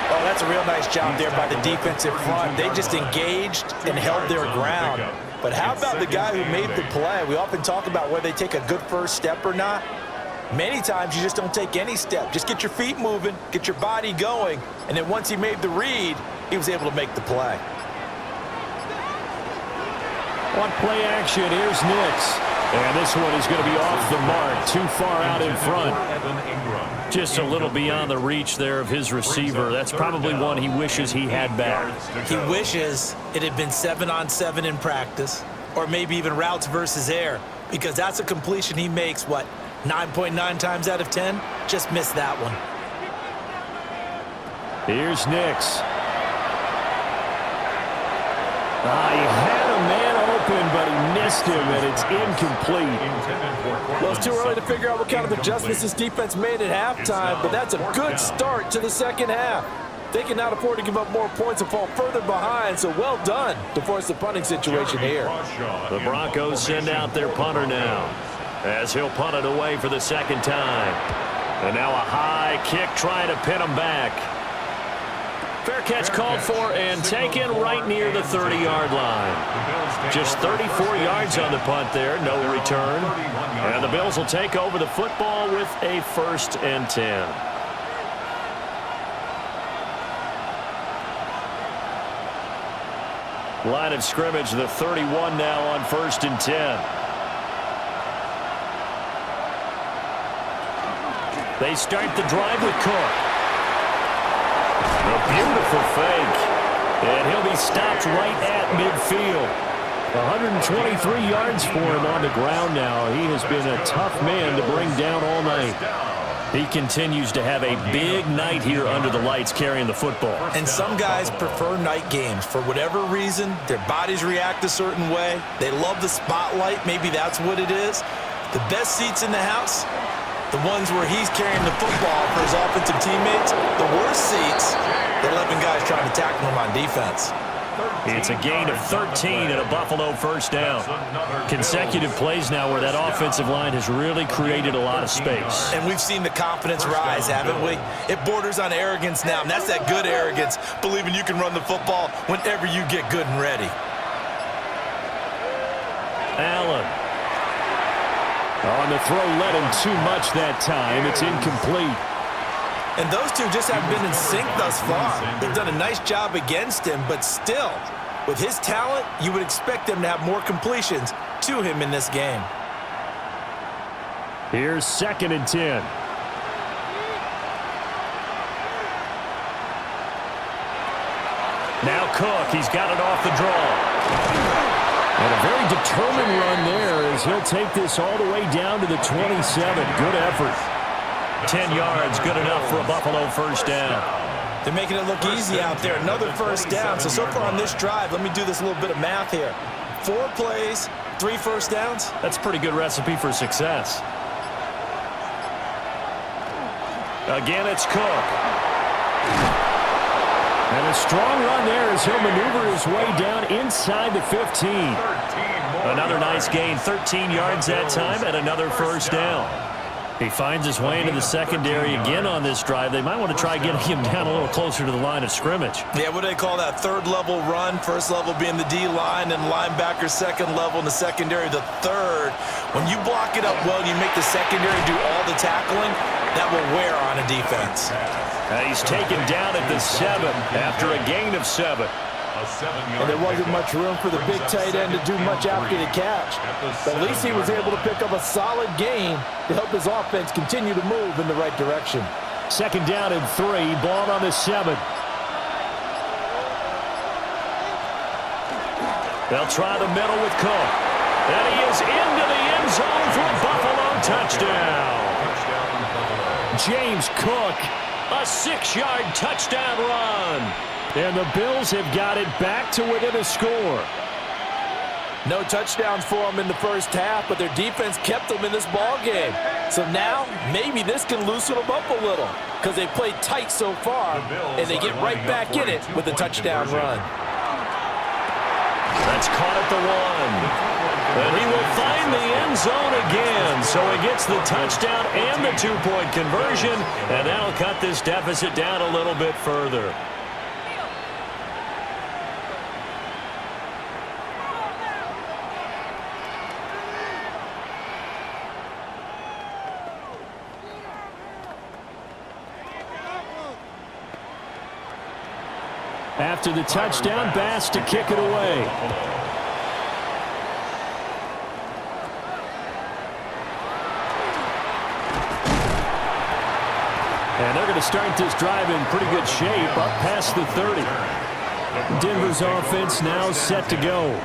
Speaker 2: Oh, that's a real nice job there by the defensive front. They just engaged and held their ground. But how about the guy who made the play? We often talk about whether they take a good first step or not. Many times you just don't take any step. Just get your feet moving, get your body going, and then once he made the read, he was able to make the play.
Speaker 3: On play action, here's Nix. And this one is going to be off the mark, too far out in front.
Speaker 1: Just a little beyond the reach there of his receiver. That's probably one he wishes he had back.
Speaker 2: He wishes it had been 7-on-7 in practice, or maybe even routes versus air, because that's a completion he makes, what, 9.9 times out of 10? Just missed that one.
Speaker 3: Here's Nix. He had a man open, but he missed him, and it's incomplete.
Speaker 5: Well, it's too early to figure out what kind of adjustments this defense made at halftime, but that's a good start to the second half. They cannot afford to give up more points and fall further behind, so well done to force the punting situation here.
Speaker 1: The Broncos send out their punter now, as he'll punt it away for the second time. And now a high kick trying to pin him back. Fair catch called for and taken right near the 30-yard line. Just 34 yards on the punt there, no return. And the Bills will take over the football with a 1st and 10. Line of scrimmage, the 31 now on 1st and 10. They start the drive with Cook. A beautiful fake. And he'll be stopped right at midfield. 123 yards for him on the ground now. He has been a tough man to bring down all night. He continues to have a big night here under the lights carrying the football.
Speaker 2: And some guys prefer night games. For whatever reason, their bodies react a certain way. They love the spotlight. Maybe that's what it is. The best seats in the house, the ones where he's carrying the football for his offensive teammates. The worst seats, the 11 guys trying to tackle him on defense.
Speaker 1: It's a gain of 13 and a Buffalo 1st down. Consecutive plays now where that offensive line has really created a lot of space.
Speaker 2: And we've seen the confidence rise, haven't we? It borders on arrogance now, and that's that good arrogance, believing you can run the football whenever you get good and ready.
Speaker 1: Allen.
Speaker 3: On the throw, led him too much that time. It's incomplete.
Speaker 2: And those two just haven't been in sync thus far. They've done a nice job against him, but still, with his talent, you would expect them to have more completions to him in this game.
Speaker 3: Here's 2nd and 10.
Speaker 1: Now Cook, he's got it off the draw.
Speaker 3: And a very determined run there as he'll take this all the way down to the 27. Good effort.
Speaker 1: 10 yards, good enough for a Buffalo 1st down.
Speaker 2: They're making it look easy out there. Another 1st down. So far on this drive, let me do this little bit of math here. 4 plays, 3 1st downs.
Speaker 1: That's a pretty good recipe for success. Again, it's Cook.
Speaker 3: And a strong run there as he'll maneuver his way down inside the 15.
Speaker 1: Another nice gain, 13 yards that time, and another first down. He finds his way into the secondary again on this drive. They might want to try getting him down a little closer to the line of scrimmage.
Speaker 2: Yeah, what do they call that? Third level run. First level being the D-line and linebacker. Second level in the secondary, the third. When you block it up well and you make the secondary do all the tackling, that will wear on a defense.
Speaker 1: He's taken down at the 7 after a gain of 7.
Speaker 5: And there wasn't much room for the big tight end to do much after the catch. But at least he was able to pick up a solid gain to help his offense continue to move in the right direction.
Speaker 3: Second down and 3, ball on the 7.
Speaker 1: They'll try the middle with Cook. And he is into the end zone for a Buffalo touchdown.
Speaker 3: James Cook,
Speaker 1: A 6-yard touchdown run.
Speaker 3: and the Bills have got it back to within a score.
Speaker 5: No touchdowns for them in the first half, but their defense kept them in this ball game. So now, maybe this can loosen them up a little because they played tight so far, and they get right back in it with a touchdown run.
Speaker 1: That's caught at the 1. And he will find the end zone again. So he gets the touchdown and the 2-point conversion, and that'll cut this deficit down a little bit further.
Speaker 3: After the touchdown, Bass to kick it away. And they're going to start this drive in pretty good shape, up past the 30. Denver's offense now set to go.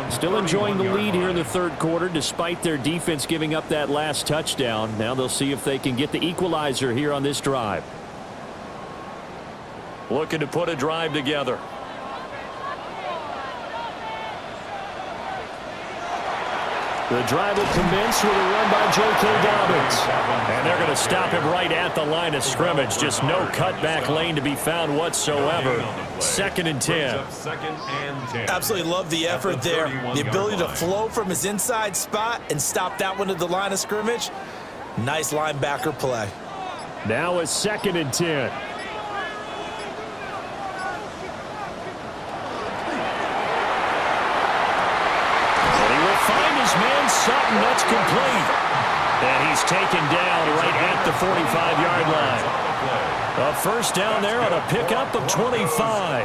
Speaker 3: Still enjoying the lead here in the third quarter, despite their defense giving up that last touchdown. Now they'll see if they can get the equalizer here on this drive.
Speaker 1: Looking to put a drive together.
Speaker 3: The drive will commence with a run by J.K. Dobbins.
Speaker 1: And they're going to stop him right at the line of scrimmage. Just no cutback lane to be found whatsoever. 2nd and 10.
Speaker 2: Absolutely love the effort there. The ability to flow from his inside spot and stop that one at the line of scrimmage. Nice linebacker play.
Speaker 3: Now a 2nd and 10.
Speaker 1: Sutton, that's complete. And he's taken down right at the 45-yard line. A first down there on a pickup of 25.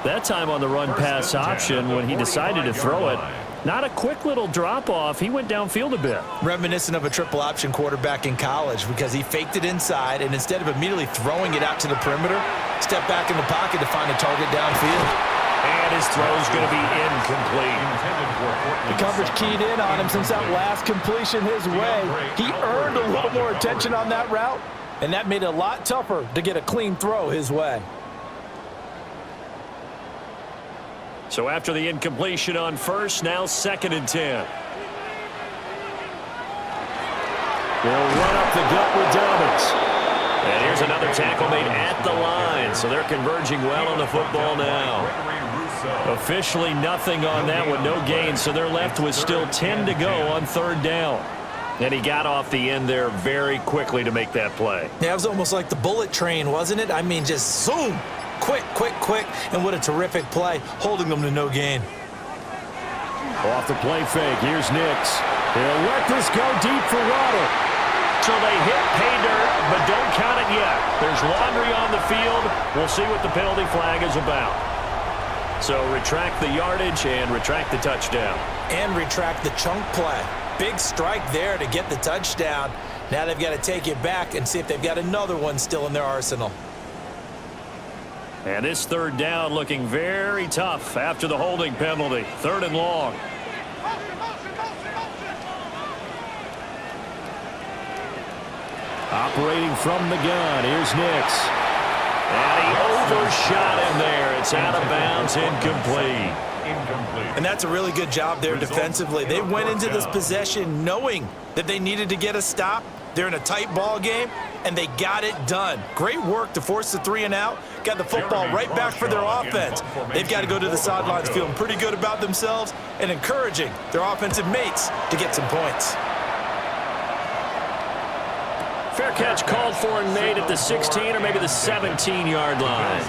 Speaker 1: That time on the run-pass option when he decided to throw it. Not a quick little drop-off. He went downfield a bit.
Speaker 2: Reminiscent of a triple option quarterback in college because he faked it inside, and instead of immediately throwing it out to the perimeter, stepped back in the pocket to find a target downfield.
Speaker 1: And his throw's going to be incomplete.
Speaker 5: The coverage keyed in on him since that last completion his way. He earned a little more attention on that route, and that made it a lot tougher to get a clean throw his way.
Speaker 1: So after the incompletion on first, now 2nd and 10.
Speaker 3: They'll run up the gut with Dobbins.
Speaker 1: And here's another tackle made at the line. So they're converging well on the football now. Officially nothing on that one, no gain. So they're left with still 10 to go on 3rd down. And he got off the end there very quickly to make that play.
Speaker 2: Yeah, it was almost like the bullet train, wasn't it? I mean, just zoom. Quick, quick, quick. And what a terrific play, holding them to no gain.
Speaker 3: Off the play fake, here's Nix. He'll let this go deep for Waddle.
Speaker 1: So they hit pay dirt, but don't count it yet. There's laundry on the field. We'll see what the penalty flag is about. So retract the yardage and retract the touchdown.
Speaker 2: And retract the chunk play. Big strike there to get the touchdown. Now they've got to take it back and see if they've got another one still in their arsenal.
Speaker 1: And this 3rd down looking very tough after the holding penalty. 3rd and long.
Speaker 3: Operating from the gun, here's Nix.
Speaker 1: And he overshot him there. It's out of bounds, incomplete.
Speaker 2: And that's a really good job there defensively. They went into this possession knowing that they needed to get a stop. They're in a tight ball game. and they got it done. Great work to force the 3 and out. Got the football right back for their offense. They've got to go to the sidelines feeling pretty good about themselves and encouraging their offensive mates to get some points.
Speaker 3: Fair catch called for and made at the 16 or maybe the 17-yard line.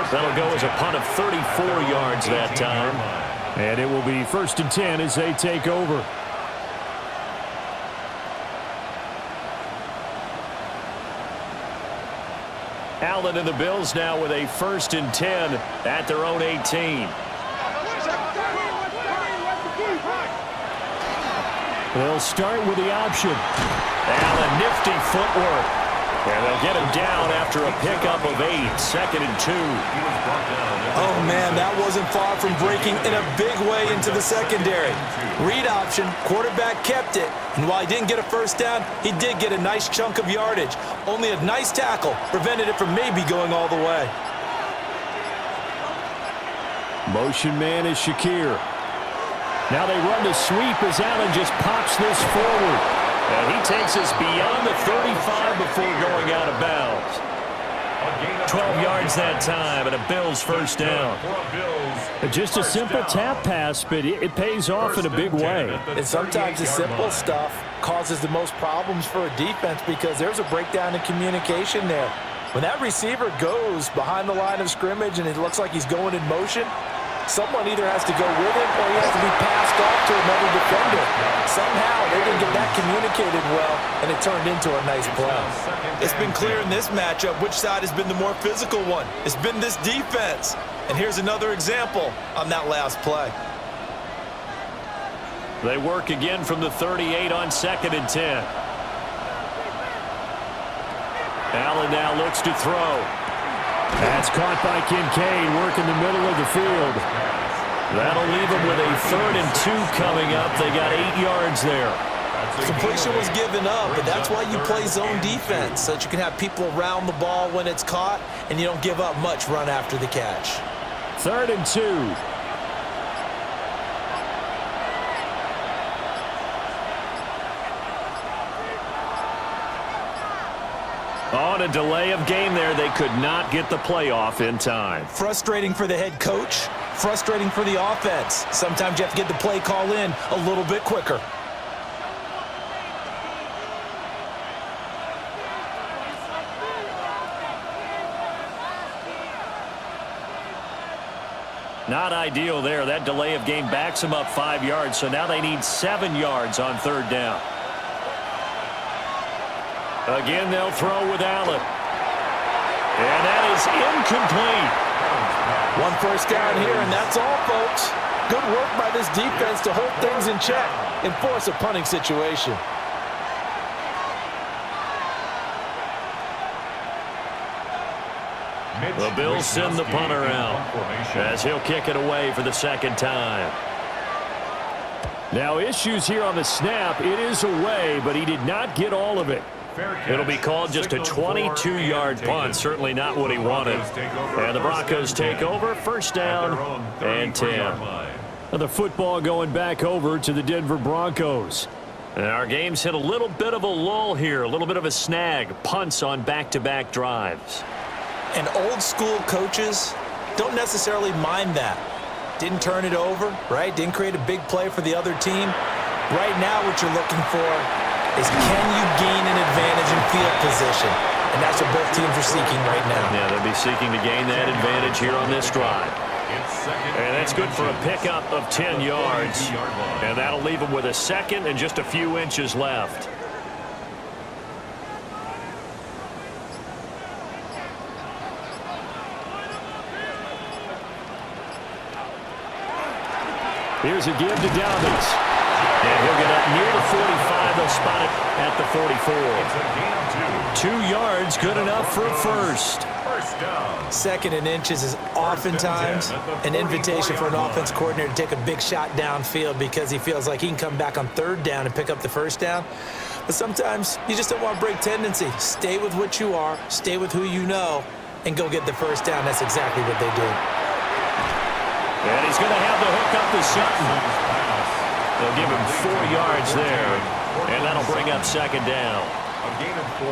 Speaker 3: That'll go as a punt of 34 yards that time.
Speaker 1: And it will be 1st and 10 as they take over. Allen and the Bills now with a 1st and 10 at their own 18. They'll start with the option. Allen, nifty footwork. And they'll get him down after a pickup of 8, 2nd and 2.
Speaker 2: Oh, man, that wasn't far from breaking in a big way into the secondary. Read option, quarterback kept it, and while he didn't get a 1st down, he did get a nice chunk of yardage. Only a nice tackle prevented it from maybe going all the way.
Speaker 1: Motion man is Shakir. Now they run the sweep as Allen just pops this forward. And he takes us beyond the 35 before going out of bounds. 12 yards that time and a Bills 1st down.
Speaker 3: Just a simple tap pass, but it pays off in a big way.
Speaker 5: And sometimes the simple stuff causes the most problems for a defense because there's a breakdown in communication there. When that receiver goes behind the line of scrimmage and it looks like he's going in motion, someone either has to go with him or he has to be passed off to another defender. Somehow they didn't get that communicated well, and it turned into a nice play.
Speaker 2: It's been clear in this matchup which side has been the more physical one. It's been this defense. And here's another example on that last play.
Speaker 1: They work again from the 38 on 2nd and 10. Allen now looks to throw. That's caught by Kincaid, working the middle of the field. That'll leave them with a 3rd and 2 coming up. They got 8 yards there.
Speaker 2: Completion was given up, but that's why you play zone defense, so that you can have people around the ball when it's caught, and you don't give up much run after the catch.
Speaker 1: 3rd and 2. On a delay of game there, they could not get the playoff in time.
Speaker 2: Frustrating for the head coach, frustrating for the offense. Sometimes you have to get the play call in a little bit quicker.
Speaker 1: Not ideal there. That delay of game backs them up 5 yards, so now they need 7 yards on 3rd down. Again, they'll throw with Allen. And that is incomplete.
Speaker 5: 1 1st down here, and that's all, folks. Good work by this defense to hold things in check and force a punting situation.
Speaker 1: The Bills send the punter out as he'll kick it away for the 2nd time. Now issues here on the snap. It is away, but he did not get all of it. It'll be called just a 22-yard punt. Certainly not what he wanted. And the Broncos take over. 1st down and 10.
Speaker 3: Now the football going back over to the Denver Broncos.
Speaker 1: And our game's hit a little bit of a lull here. A little bit of a snag. Punts on back-to-back drives.
Speaker 2: And old-school coaches don't necessarily mind that. Didn't turn it over, right? Didn't create a big play for the other team. Right now what you're looking for is can you gain an advantage in field position? And that's what both teams are seeking right now.
Speaker 1: Yeah, they'll be seeking to gain that advantage here on this drive. And that's good for a pickup of 10 yards. And that'll leave them with a 2nd and just a few inches left.
Speaker 3: Here's a give to Dobbins.
Speaker 1: And he'll get up near the 45. They'll spot it at the 44. 2 yards, good enough for a 1st.
Speaker 2: 2nd and inches is oftentimes an invitation for an offense coordinator to take a big shot downfield because he feels like he can come back on 3rd down and pick up the 1st down. But sometimes you just don't want to break tendency. Stay with what you are, stay with who you know, and go get the 1st down. That's exactly what they do.
Speaker 1: And he's going to have the hook up to Surtain. They'll give him 4 yards there, and that'll bring up 2nd down.
Speaker 4: A gain of 4.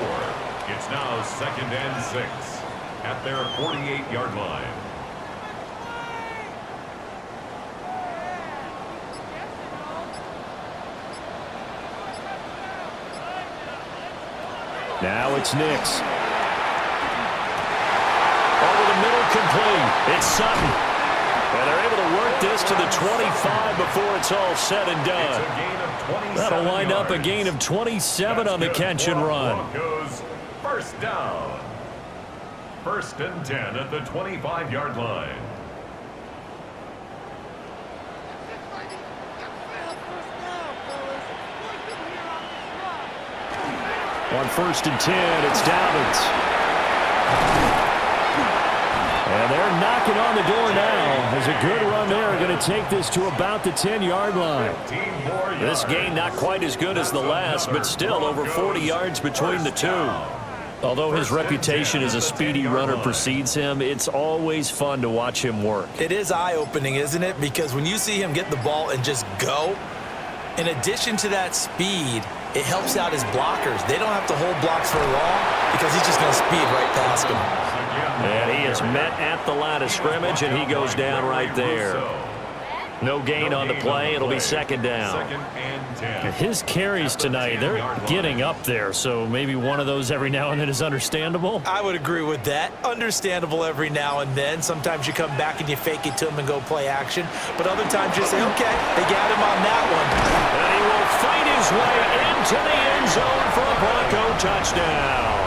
Speaker 4: It's now 2nd and 6 at their 48-yard line.
Speaker 3: Now it's Nix. Over the middle, complete. It's Sutton. And they're able to work this to the 25 before it's all said and done. That'll wind up a gain of 27 on the catch and run.
Speaker 4: Broncos, first down. 1st and 10 at the 25-yard line.
Speaker 3: On 1st and 10, it's Dobbins. And they're knocking on the door now. There's a good run there. Going to take this to about the 10-yard line. This game not quite as good as the last, but still over 40 yards between the two. Although his reputation as a speedy runner precedes him, it's always fun to watch him work.
Speaker 2: It is eye-opening, isn't it? Because when you see him get the ball and just go, in addition to that speed, it helps out his blockers. They don't have to hold blocks for long because he's just going to speed right past them.
Speaker 3: And he is met at the line of scrimmage, and he goes down right there. No gain on the play. It'll be 2nd down. His carries tonight, they're getting up there, so maybe one of those every now and then is understandable.
Speaker 2: I would agree with that. Understandable every now and then. Sometimes you come back and you fake it to him and go play action. But other times you say, okay, they got him on that one.
Speaker 3: And he will fight his way into the end zone for a Bronco touchdown.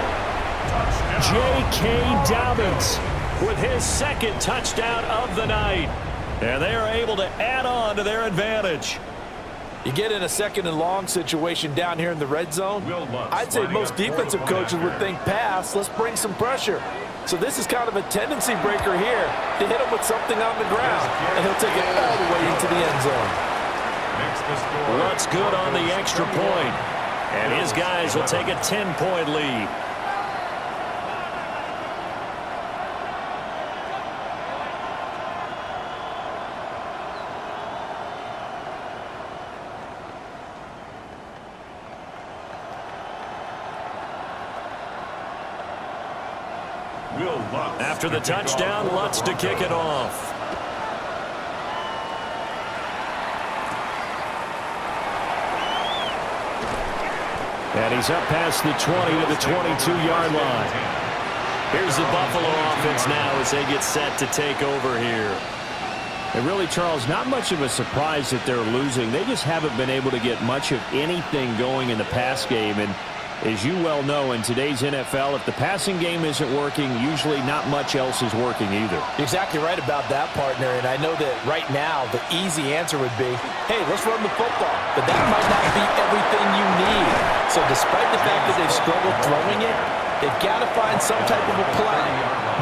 Speaker 3: J.K. Dobbins with his 2nd touchdown of the night. And they are able to add on to their advantage.
Speaker 5: You get in a 2nd and long situation down here in the red zone, I'd say most defensive coaches would think pass, let's bring some pressure. So this is kind of a tendency breaker here to hit him with something on the ground, and he'll take it all the way into the end zone.
Speaker 3: Lutz good on the extra point, and his guys will take a 10-point lead. After the touchdown, Lutz to kick it off. And he's up past the 20 to the 22-yard line. Here's the Buffalo offense now as they get set to take over here.
Speaker 5: And really, Charles, not much of a surprise that they're losing. They just haven't been able to get much of anything going in the pass game. And as you well know, in today's NFL, if the passing game isn't working, usually not much else is working either.
Speaker 2: Exactly right about that, partner. And I know that right now the easy answer would be, hey, let's run the football. But that might not be everything you need. So despite the fact that they've struggled throwing it, they've got to find some type of a play,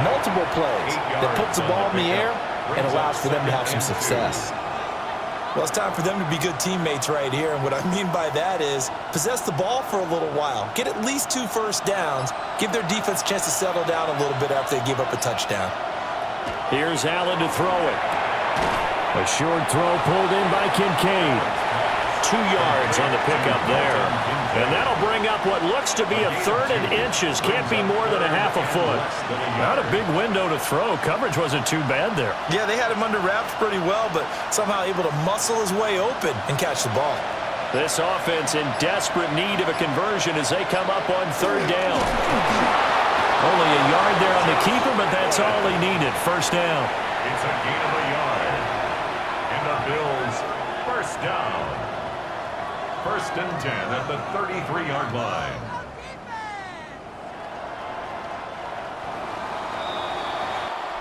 Speaker 2: multiple plays, that puts the ball in the air and allows for them to have some success. Well, it's time for them to be good teammates right here, and what I mean by that is possess the ball for a little while, get at least 2 first downs, give their defense a chance to settle down a little bit after they give up a touchdown.
Speaker 3: Here's Allen to throw it.
Speaker 5: A short throw pulled in by Kincaid.
Speaker 3: 2 yards on the pickup there. And that'll bring up what looks to be a 3rd and inches. Can't be more than a half a foot.
Speaker 5: Not a big window to throw. Coverage wasn't too bad there.
Speaker 2: Yeah, they had him under wraps pretty well, but somehow able to muscle his way open and catch the ball.
Speaker 3: This offense in desperate need of a conversion as they come up on 3rd down. Only a yard there on the keeper, but that's all he needed. 1st down.
Speaker 4: It's a gain of a yard. And the Bills, 1st down. 1st and 10 at the 33-yard line.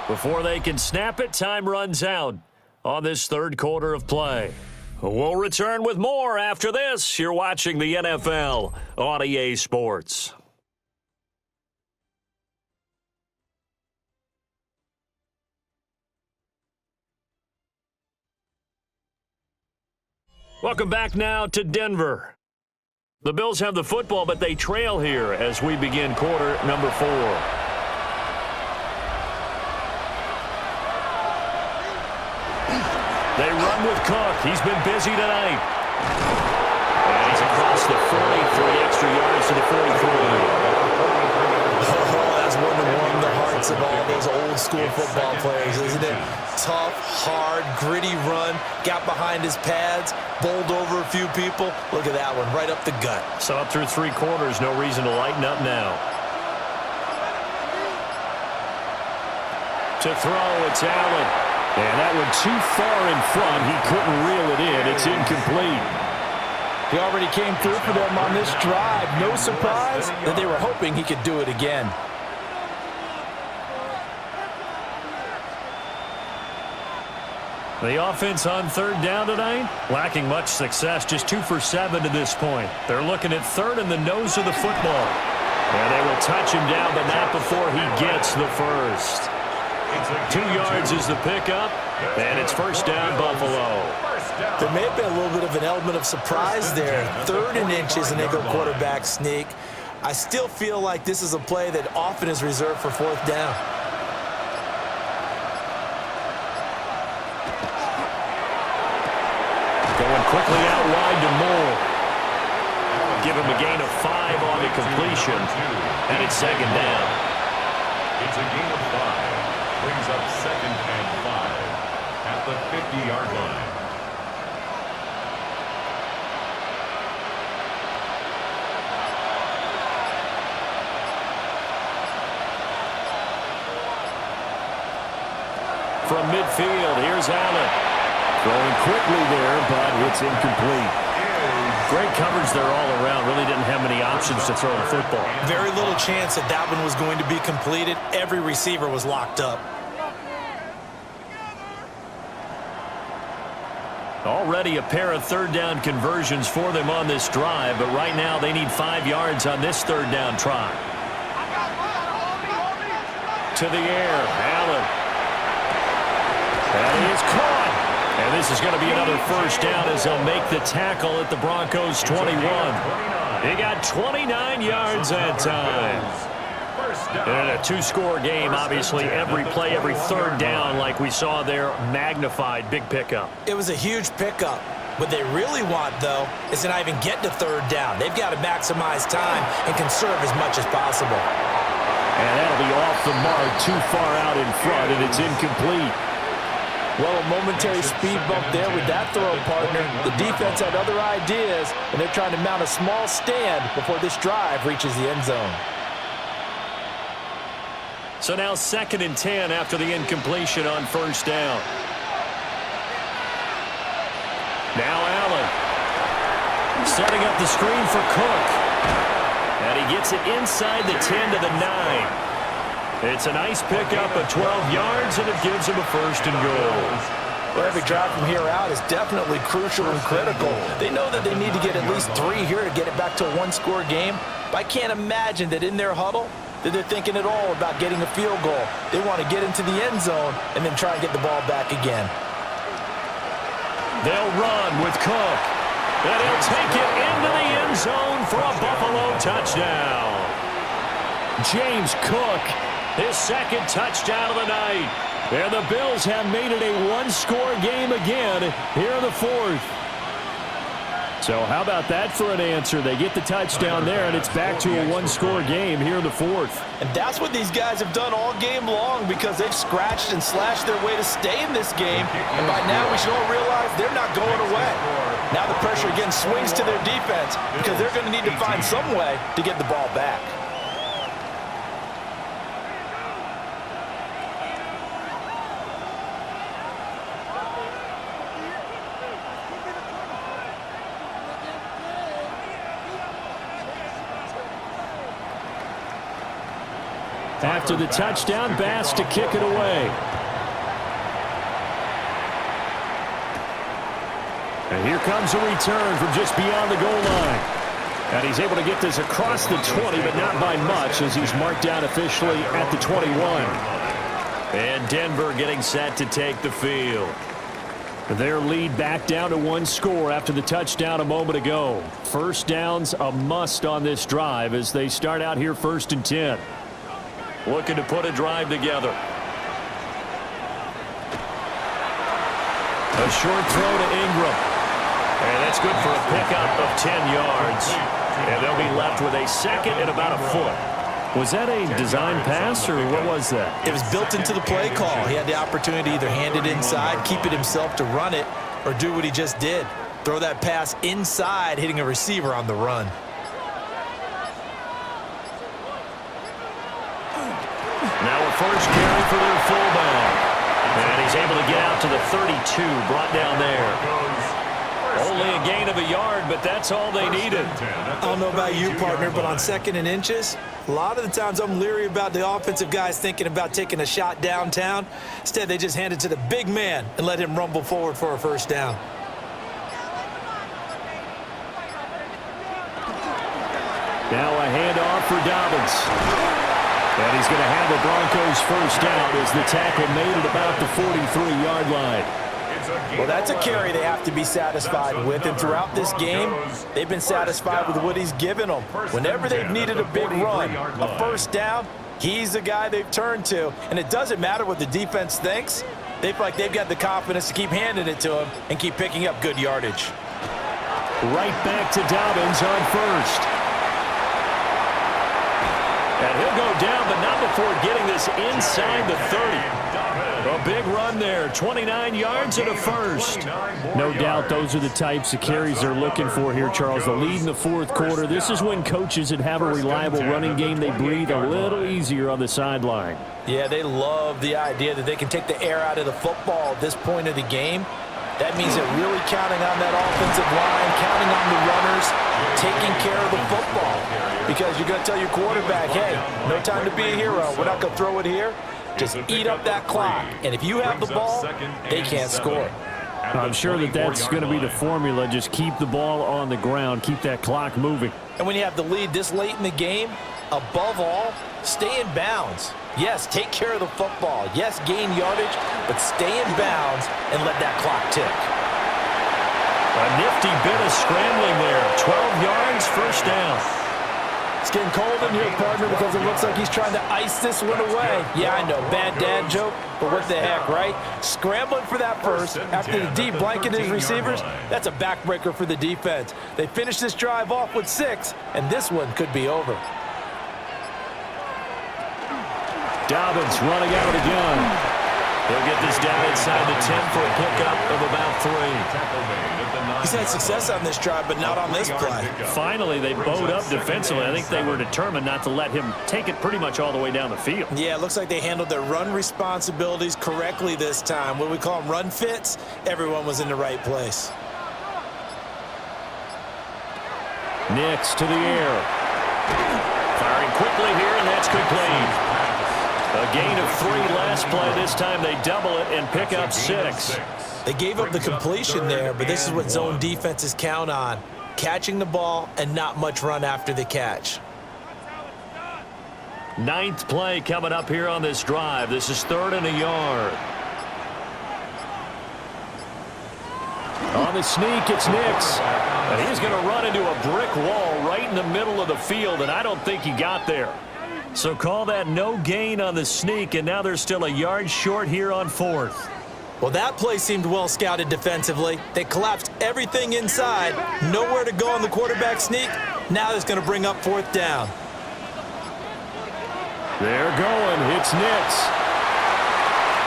Speaker 3: Before they can snap it, time runs out on this 3rd quarter of play. We'll return with more after this. You're watching the NFL on EA Sports. Welcome back now to Denver. The Bills have the football, but they trail here as we begin quarter number 4. They run with Cook. He's been busy tonight. And he's across the 40, 3 extra yards to the 43.
Speaker 2: essence of all those old school football players, isn't it? Tough, hard, gritty run, got behind his pads, bowled over a few people. Look at that one, right up the gut.
Speaker 1: So up through 3 quarters, no reason to lighten up now. To throw, it's Allen. And that one too far in front. He couldn't reel it in. It's incomplete.
Speaker 5: He already came through for them on this drive. No surprise that they were hoping he could do it again.
Speaker 1: The offense on 3rd down tonight, lacking much success, just 2 for 7 to this point. They're looking at 3rd in the nose of the football. And they will touch him down, but not before he gets the first. 2 yards is the pickup, and it's 1st down, Buffalo.
Speaker 2: There may have been a little bit of an element of surprise there. 3rd and inches, and they go quarterback sneak. I still feel like this is a play that often is reserved for 4th down.
Speaker 1: Going quickly out wide to Moore. Give him a gain of 5 on the completion, and it's 2nd down.
Speaker 4: It's a gain of 5. Brings up 2nd and 5 at the 50-yard line.
Speaker 1: From midfield, here's Allen. Throwing quickly there, but it's incomplete. Great coverage there all around. Really didn't have many options to throw the football.
Speaker 2: Very little chance that that one was going to be completed. Every receiver was locked up.
Speaker 1: Already a pair of 3rd down conversions for them on this drive, but right now they need 5 yards on this 3rd down try. To the air, Allen. That is caught. And this is going to be another 1st down as they'll make the tackle at the Broncos 21. They got 29 yards that time. And a 2-score game, obviously, every play, every 3rd down, like we saw there, magnified, big pickup.
Speaker 2: It was a huge pickup. What they really want, though, is to not even get to 3rd down. They've got to maximize time and conserve as much as possible.
Speaker 1: And that'll be off the mark, too far out in front, and it's incomplete.
Speaker 5: Well, a momentary speed bump there with that throw, partner. The defense had other ideas, and they're trying to mount a small stand before this drive reaches the end zone.
Speaker 1: So now 2nd and 10 after the incompletion on 1st down. Now Allen. Setting up the screen for Cook. And he gets it inside the 10 to the 9. It's a nice pickup of 12 yards, and it gives him a 1st and goal.
Speaker 5: Well, every drive from here out is definitely crucial and critical. They know that they need to get at least 3 here to get it back to a 1-score game. But I can't imagine that in their huddle that they're thinking at all about getting a field goal. They want to get into the end zone and then try and get the ball back again.
Speaker 1: They'll run with Cook. And he'll take it into the end zone for a Buffalo touchdown. James Cook, his 2nd touchdown of the night. And the Bills have made it a 1-score game again here in the 4th. So how about that for an answer? They get the touchdown there, and it's back to a 1-score game here in the 4th.
Speaker 5: And that's what these guys have done all game long, because they've scratched and slashed their way to stay in this game. And by now we should all realize they're not going away. Now the pressure again swings to their defense, because they're going to need to find some way to get the ball back.
Speaker 1: After the touchdown, Bass to kick it away. And here comes a return from just beyond the goal line. And he's able to get this across the 20, but not by much, as he's marked down officially at the 21. And Denver getting set to take the field. Their lead back down to 1 score after the touchdown a moment ago. 1st down's a must on this drive as they start out here 1st and 10. Looking to put a drive together. A short throw to Ingram. And that's good for a pickup of 10 yards. And they'll be left with a 2nd and about a foot.
Speaker 3: Was that a design pass, or what was that?
Speaker 2: It was built into the play call. He had the opportunity to either hand it inside, keep it himself to run it, or do what he just did. Throw that pass inside, hitting a receiver on the run.
Speaker 3: Now a first carry for their fullback. And he's able to get out to the 32, brought down there. Only a gain of a yard, but that's all they needed.
Speaker 2: I don't know about you, partner, but on 2nd and inches, a lot of the times I'm leery about the offensive guys thinking about taking a shot downtown. Instead, they just hand it to the big man and let him rumble forward for a first down.
Speaker 3: Now a handoff for Dobbins. And he's going to have the Broncos first down as the tackle made at about the 43-yard line.
Speaker 2: Well, that's a carry they have to be satisfied with, and throughout this game, they've been satisfied with what he's given them. Whenever they've needed a big run, a first down, he's the guy they've turned to, and it doesn't matter what the defense thinks. They feel like they've got the confidence to keep handing it to him and keep picking up good yardage.
Speaker 3: Right back to Dobbins on first. And he'll go down, but not before getting this inside the 30. A big run there, 29 yards and a first. No doubt those are the types of carries they're looking for here, Charles. The lead in the fourth quarter. This is when coaches that have a reliable running game, they breathe a little easier on the sideline.
Speaker 2: Yeah, they love the idea that they can take the air out of the football at this point of the game. That means they're really counting on that offensive line, counting on the runners, taking care of the football. Because you're going to tell your quarterback, hey, no time to be a hero. We're not going to throw it here. Just eat up that clock. And if you have the ball, they can't score.
Speaker 3: I'm sure that that's going to be the formula. Just keep the ball on the ground, keep that clock moving.
Speaker 2: And when you have the lead this late in the game, above all, stay in bounds. Yes, take care of the football. Yes, gain yardage, but stay in bounds and let that clock tick.
Speaker 3: A nifty bit of scrambling there. 12 yards, first down.
Speaker 5: It's getting cold in here, partner, because it looks like he's trying to ice this one away. Yeah, I know, bad dad joke, but what the heck, right? Scrambling for that first after the deep blanket his receivers, that's a backbreaker for the defense. They finished this drive off with 6, and this one could be over.
Speaker 3: Dobbins running out again. He'll get this down inside the 10 for a pickup of about 3.
Speaker 2: He's had success on this drive, but not on this play.
Speaker 3: Finally, they bowed up defensively. I think they were determined not to let him take it pretty much all the way down the field.
Speaker 2: Yeah, it looks like they handled their run responsibilities correctly this time. What we call them run fits, everyone was in the right place.
Speaker 3: Nix to the air. Firing quickly here, and that's complete. A gain of 3 last play. This time they double it and pick up 6.
Speaker 2: They gave up the completion there, but this is what zone defenses count on. Catching the ball and not much run after the catch.
Speaker 3: 9th play coming up here on this drive. This is 3rd and a yard. On the sneak, it's Nix. And he's going to run into a brick wall right in the middle of the field, and I don't think he got there. So call that no gain on the sneak, and now they're still a yard short here on 4th.
Speaker 2: Well, that play seemed well scouted defensively. They collapsed everything inside. Nowhere to go on the quarterback sneak. Now it's going to bring up 4th down.
Speaker 3: They're going. It's Nix.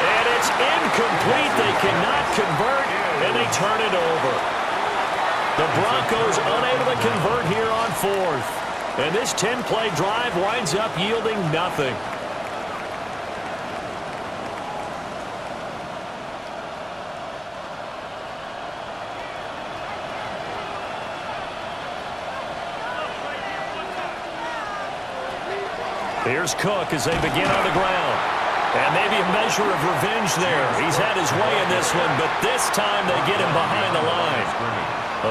Speaker 3: And it's incomplete. They cannot convert, and they turn it over. The Broncos unable to convert here on 4th. And this 10-play drive winds up yielding nothing. Here's Cook as they begin on the ground. And maybe a measure of revenge there. He's had his way in this one, but this time they get him behind the line.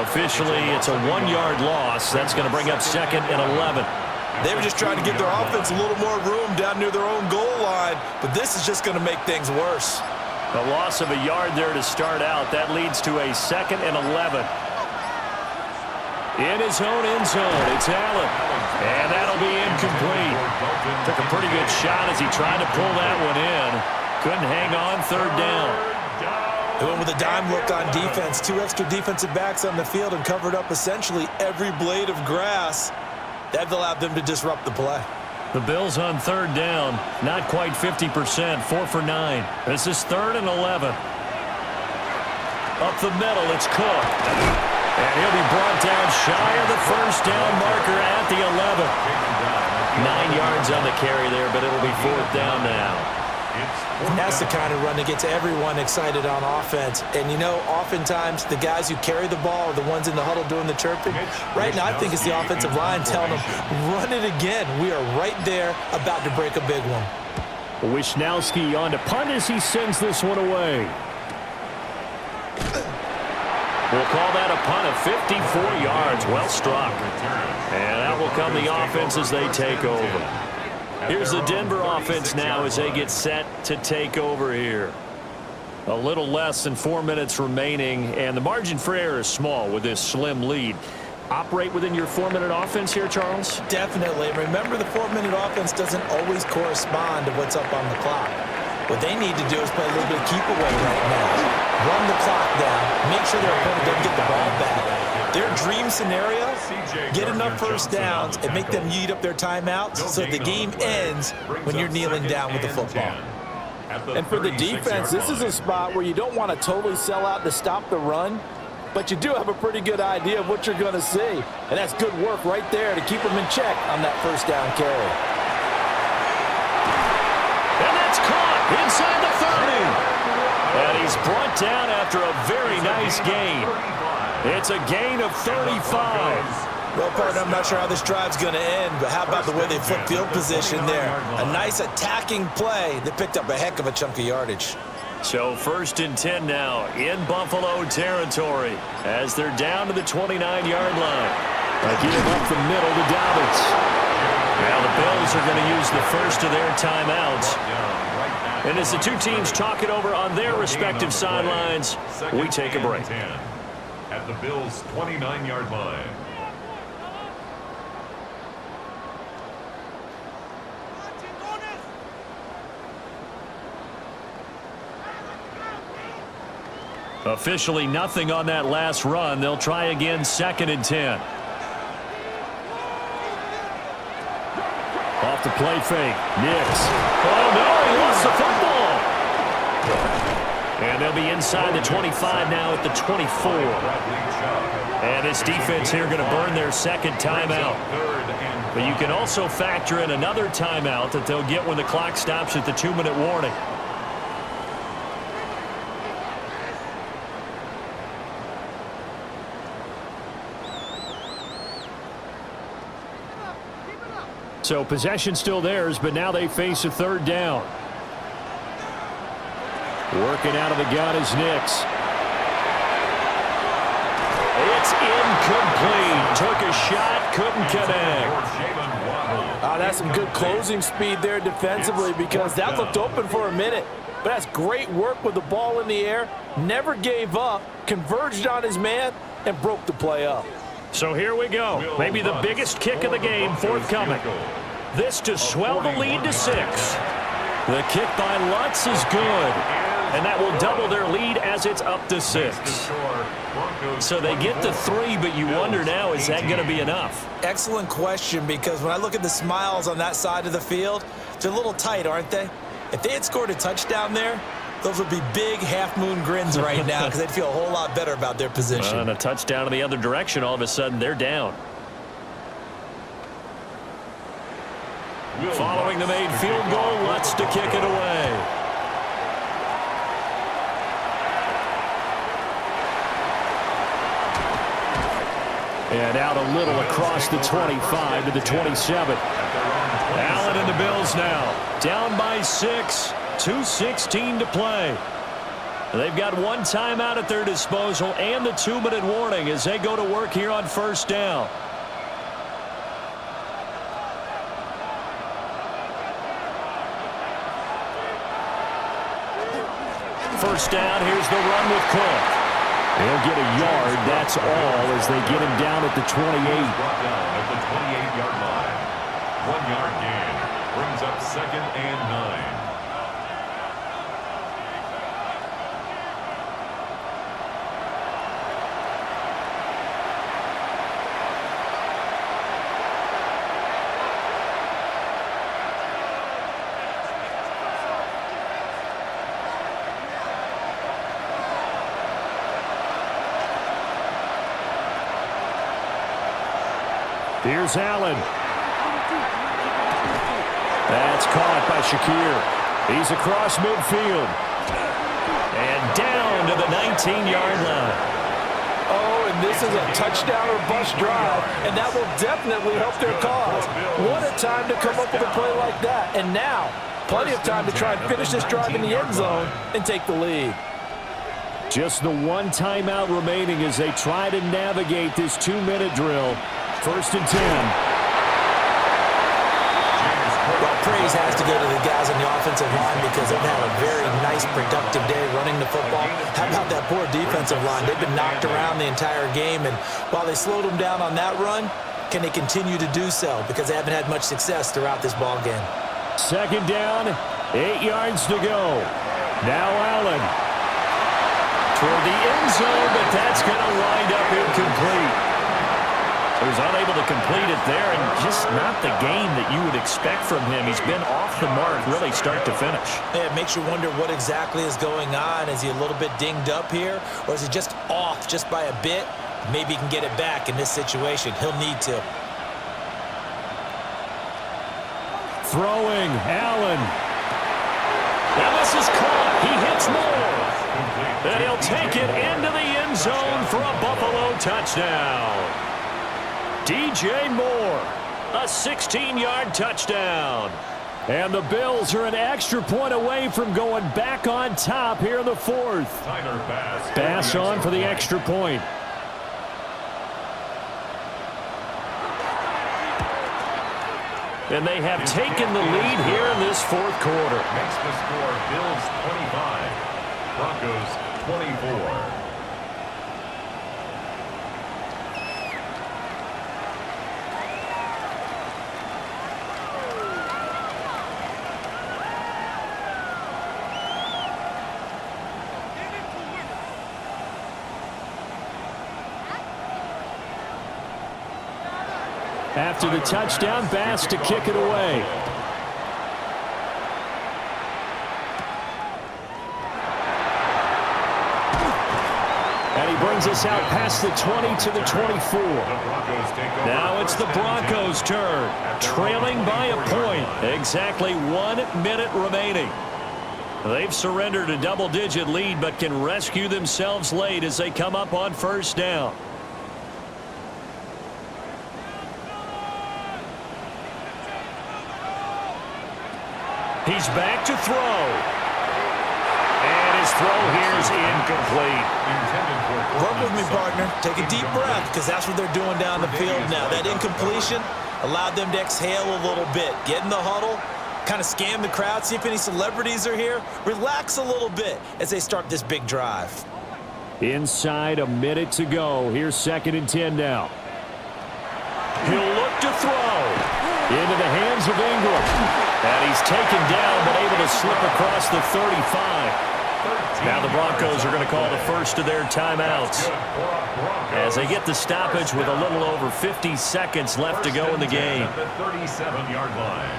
Speaker 3: Officially, it's a 1-yard loss. That's going to bring up 2nd and 11.
Speaker 2: They were just trying to give their offense a little more room down near their own goal line, but this is just going to make things worse.
Speaker 3: A loss of a yard there to start out. That leads to a 2nd and 11. In his own end zone, it's Allen. And that'll be incomplete. Took a pretty good shot as he tried to pull that one in. Couldn't hang on, 3rd down.
Speaker 2: They went with a dime look on defense. 2 extra defensive backs on the field and covered up essentially every blade of grass. That allowed them to disrupt the play.
Speaker 3: The Bills on third down, not quite 50%, 4 for 9. This is 3rd and 11. Up the middle, it's Cook. And he'll be brought down shy of the first down marker at the 11. 9 yards on the carry there, but it'll be 4th down now.
Speaker 2: And that's the kind of run that gets everyone excited on offense. And, you know, oftentimes the guys who carry the ball are the ones in the huddle doing the chirping. Right now, I think it's the offensive line telling them, run it again. We are right there about to break a big one.
Speaker 3: Wisnowski on to punt as he sends this one away. We'll call that a punt of 54 yards. Well struck. And that will come the offense as they take over. Here's the Denver offense now as they get set to take over here. A little less than 4 minutes remaining, and the margin for error is small with this slim lead. Operate within your 4-minute offense here, Charles?
Speaker 2: Definitely. Remember, the 4-minute offense doesn't always correspond to what's up on the clock. What they need to do is play a little bit of keep away right now. Run the clock down. Make sure their opponent doesn't get the ball back. Their dream scenario, get enough first downs and make them eat up their timeouts so the game ends when you're kneeling down with the football.
Speaker 5: And for the defense, this is a spot where you don't want to totally sell out to stop the run, but you do have a pretty good idea of what you're going to see. And that's good work right there to keep them in check on that first down carry.
Speaker 3: And that's caught inside the 30. And he's brought down after a very nice gain. It's a gain of 35.
Speaker 2: Well, partner, I'm not sure how this drive's going to end, but how about the way they flip field position there? A nice attacking play that picked up a heck of a chunk of yardage.
Speaker 3: So 1st and 10 now in Buffalo territory as they're down to the 29-yard line. Give up the middle to Dobbins. Now the Bills are going to use the first of their timeouts. And as the two teams talk it over on their respective sidelines, we take a break.
Speaker 4: At the Bills' 29-yard line.
Speaker 3: Officially nothing on that last run. They'll try again 2nd and 10. Off the play fake. Nix. Oh, no, he lost the football. And they'll be inside the 25 now at the 24. And this defense here going to burn their 2nd timeout. But you can also factor in another timeout that they'll get when the clock stops at the 2-minute warning. So possession still theirs, but now they face a 3rd down. Working out of the gun is Nix. It's incomplete. Took a shot, couldn't connect.
Speaker 5: That's some good closing speed there defensively because that looked open for a minute. But that's great work with the ball in the air. Never gave up, converged on his man, and broke the play up.
Speaker 3: So here we go. Maybe the biggest kick of the game forthcoming. This to swell the lead to 6. The kick by Lutz is good. And that will double their lead as it's up to 6. So they get to 3, but you wonder now, is that going to be enough?
Speaker 2: Excellent question, because when I look at the smiles on that side of the field, they're a little tight, aren't they? If they had scored a touchdown there, those would be big half-moon grins right now because they'd feel a whole lot better about their position.
Speaker 3: And a touchdown in the other direction, all of a sudden they're down. Following the made field goal, Lutz to kick it away. And out a little across the 25 to the 27. Allen and the Bills now down by 6, 2:16 to play. They've got one timeout at their disposal and the 2-minute warning as they go to work here on 1st down. First down, here's the run with Cook. They'll get a yard, that's all, as they get him down at the 28.
Speaker 4: Brought down at the 28-yard line. 1-yard gain brings up 2nd and 9.
Speaker 3: Here's Allen. That's caught by Shakir. He's across midfield. And down to the 19-yard line.
Speaker 5: Oh, and this is a touchdown or bust drive, and that will definitely help their cause. What a time to come up with a play like that. And now, plenty of time to try and finish this drive in the end zone and take the lead.
Speaker 3: Just the one timeout remaining as they try to navigate this 2-minute drill. 1st and 10.
Speaker 2: Well, praise has to go to the guys on the offensive line because they've had a very nice, productive day running the football. How about that poor defensive line? They've been knocked around the entire game, and while they slowed them down on that run, can they continue to do so? Because they haven't had much success throughout this ball game.
Speaker 3: 2nd down, 8 yards to go. Now Allen. Toward the end zone, but that's going to wind up incomplete. He was unable to complete it there, and just not the game that you would expect from him. He's been off the mark really start to finish.
Speaker 2: Yeah, it makes you wonder what exactly is going on. Is he a little bit dinged up here, or is he just off just by a bit? Maybe he can get it back in this situation. He'll need to.
Speaker 3: Throwing, Allen. Now this is caught. He hits Moore. And he'll take it into the end zone for a Buffalo touchdown. DJ Moore, a 16-yard touchdown. And the Bills are an extra point away from going back on top here in the 4th. Pass on for the extra point. And they have taken the lead here in this 4th quarter.
Speaker 4: Makes the score Bills 25, Broncos 24.
Speaker 3: After the touchdown, Bass to kick it away. And he brings us out past the 20 to the 24. Now it's the Broncos' turn, trailing by a point. Exactly 1 minute remaining. They've surrendered a double-digit lead, but can rescue themselves late as they come up on 1st down. He's back to throw. And his throw here is incomplete.
Speaker 2: Work with me, partner. Take a deep breath, because that's what they're doing down the field now. That incompletion allowed them to exhale a little bit. Get in the huddle, kind of scan the crowd, see if any celebrities are here. Relax a little bit as they start this big drive.
Speaker 3: Inside a minute to go. Here's 2nd and 10 now. He'll look to throw. Into the hands of Ingram. And he's taken down, but able to slip across the 35. Now the Broncos are going to call the first of their timeouts as they get the stoppage with a little over 50 seconds left to go in the game.
Speaker 4: At the 37-yard line.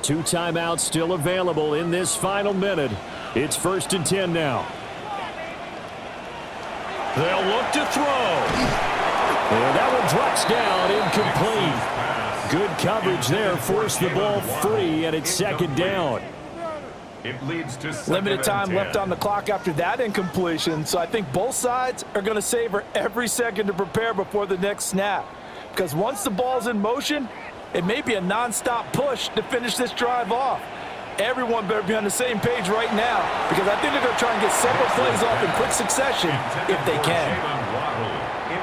Speaker 3: Two timeouts still available in this final minute. It's 1st and 10 now. They'll look to throw. And that one drops down, incomplete. Good coverage there, forced the ball free, and it's 2nd down.
Speaker 4: It leads to
Speaker 5: Limited time
Speaker 4: 2nd and 10.
Speaker 5: left on the clock after that incompletion, so I think both sides are going to savor every second to prepare before the next snap. Because once the ball's in motion, it may be a nonstop push to finish this drive off. Everyone better be on the same page right now, because I think they're going to try and get several plays off in quick succession if they can.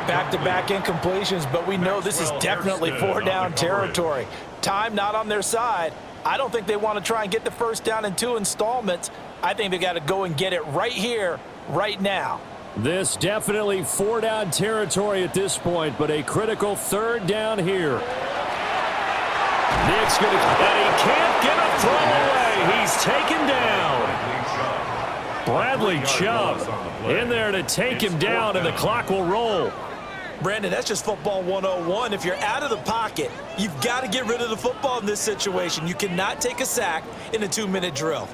Speaker 5: Back-to-back incompletions, but we know this is definitely 4-down territory. Time not on their side. I don't think they want to try and get the 1st down in 2 installments. I think they got to go and get it right here, right now.
Speaker 3: This definitely 4-down territory at this point, but a critical 3rd down here. Nick's going to, and he can't get a throw away. He's taken down. Bradley Chubb in there to take him down, and the clock will roll.
Speaker 2: Brandon, that's just football 101. If you're out of the pocket, you've got to get rid of the football in this situation. You cannot take a sack in a 2-minute drill.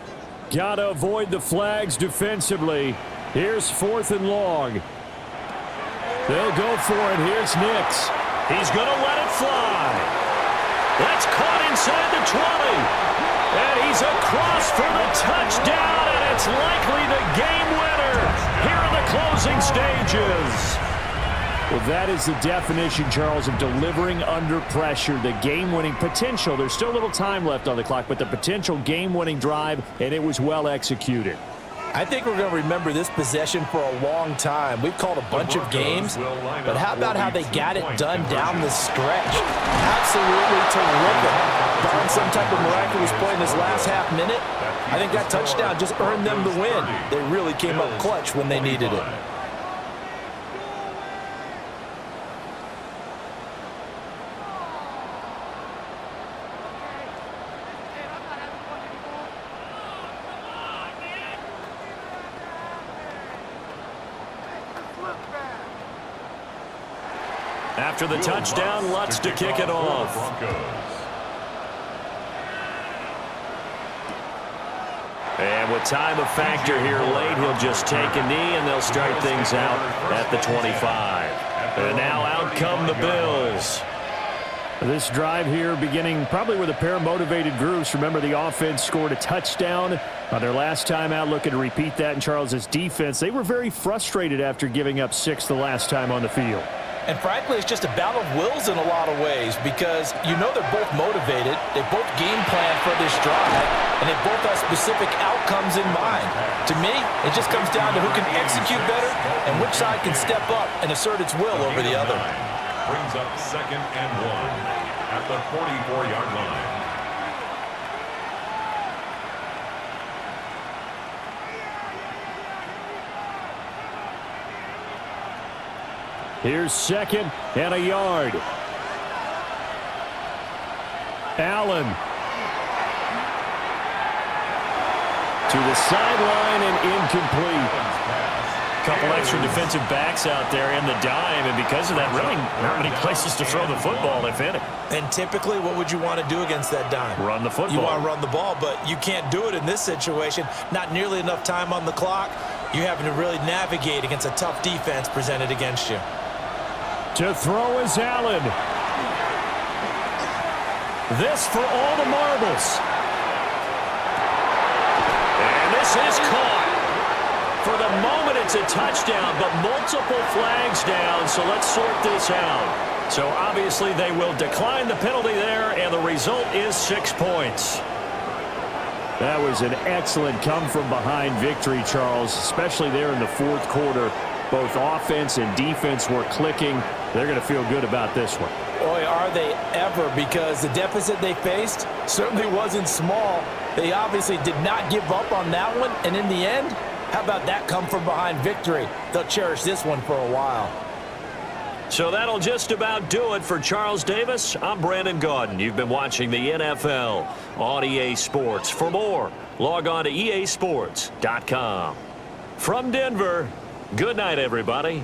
Speaker 3: Gotta avoid the flags defensively. Here's 4th and long. They'll go for it. Here's Nix. He's going to let it fly. That's caught inside the 20. And he's across for the touchdown, and it's likely the game winner here in the closing stages. Well, that is the definition, Charles, of delivering under pressure. The game-winning potential. There's still a little time left on the clock, but the potential game-winning drive, and it was well executed.
Speaker 5: I think we're going to remember this possession for a long time. We've called a bunch of games, but how about how they got it done down the stretch? Absolutely terrific. Barring some type of miraculous play in this last half minute, I think that touchdown just earned them the win. They really came up clutch when they needed it.
Speaker 3: After the touchdown, Lutz to kick it off. And with time a factor here late, he'll just take a knee, and they'll start things out at the 25. And now out come the Bills. This drive here beginning probably with a pair of motivated groups. Remember, the offense scored a touchdown on their last time out. Looking to repeat that in Charles's defense. They were very frustrated after giving up 6 the last time on the field.
Speaker 5: And frankly, it's just a battle of wills in a lot of ways because you know they're both motivated. They both game plan for this drive, and they both have specific outcomes in mind. To me, it just comes down to who can execute better and which side can step up and assert its will over the other.
Speaker 4: Brings up 2nd and 1 at the 44-yard line.
Speaker 3: Here's 2nd and a yard. Allen to the sideline and incomplete. Couple extra defensive backs out there in the dime, and because of that, really not many places to throw the football, if any.
Speaker 5: And typically, what would you want to do against that dime?
Speaker 3: Run the football.
Speaker 5: You want to run the ball, but you can't do it in this situation. Not nearly enough time on the clock. You're having to really navigate against a tough defense presented against you.
Speaker 3: To throw is Allen. This for all the marbles. And this is caught. For the moment, it's a touchdown, but multiple flags down, so let's sort this out. So obviously they will decline the penalty there, and the result is 6 points. That was an excellent come-from-behind victory, Charles, especially there in the 4th quarter. Both offense and defense were clicking. They're going to feel good about this one.
Speaker 5: Boy, are they ever, because the deficit they faced certainly wasn't small. They obviously did not give up on that one, and in the end, how about that come-from-behind victory? They'll cherish this one for a while.
Speaker 3: So that'll just about do it for Charles Davis. I'm Brandon Gaudin. You've been watching the NFL on EA Sports. For more, log on to easports.com. From Denver, good night, everybody.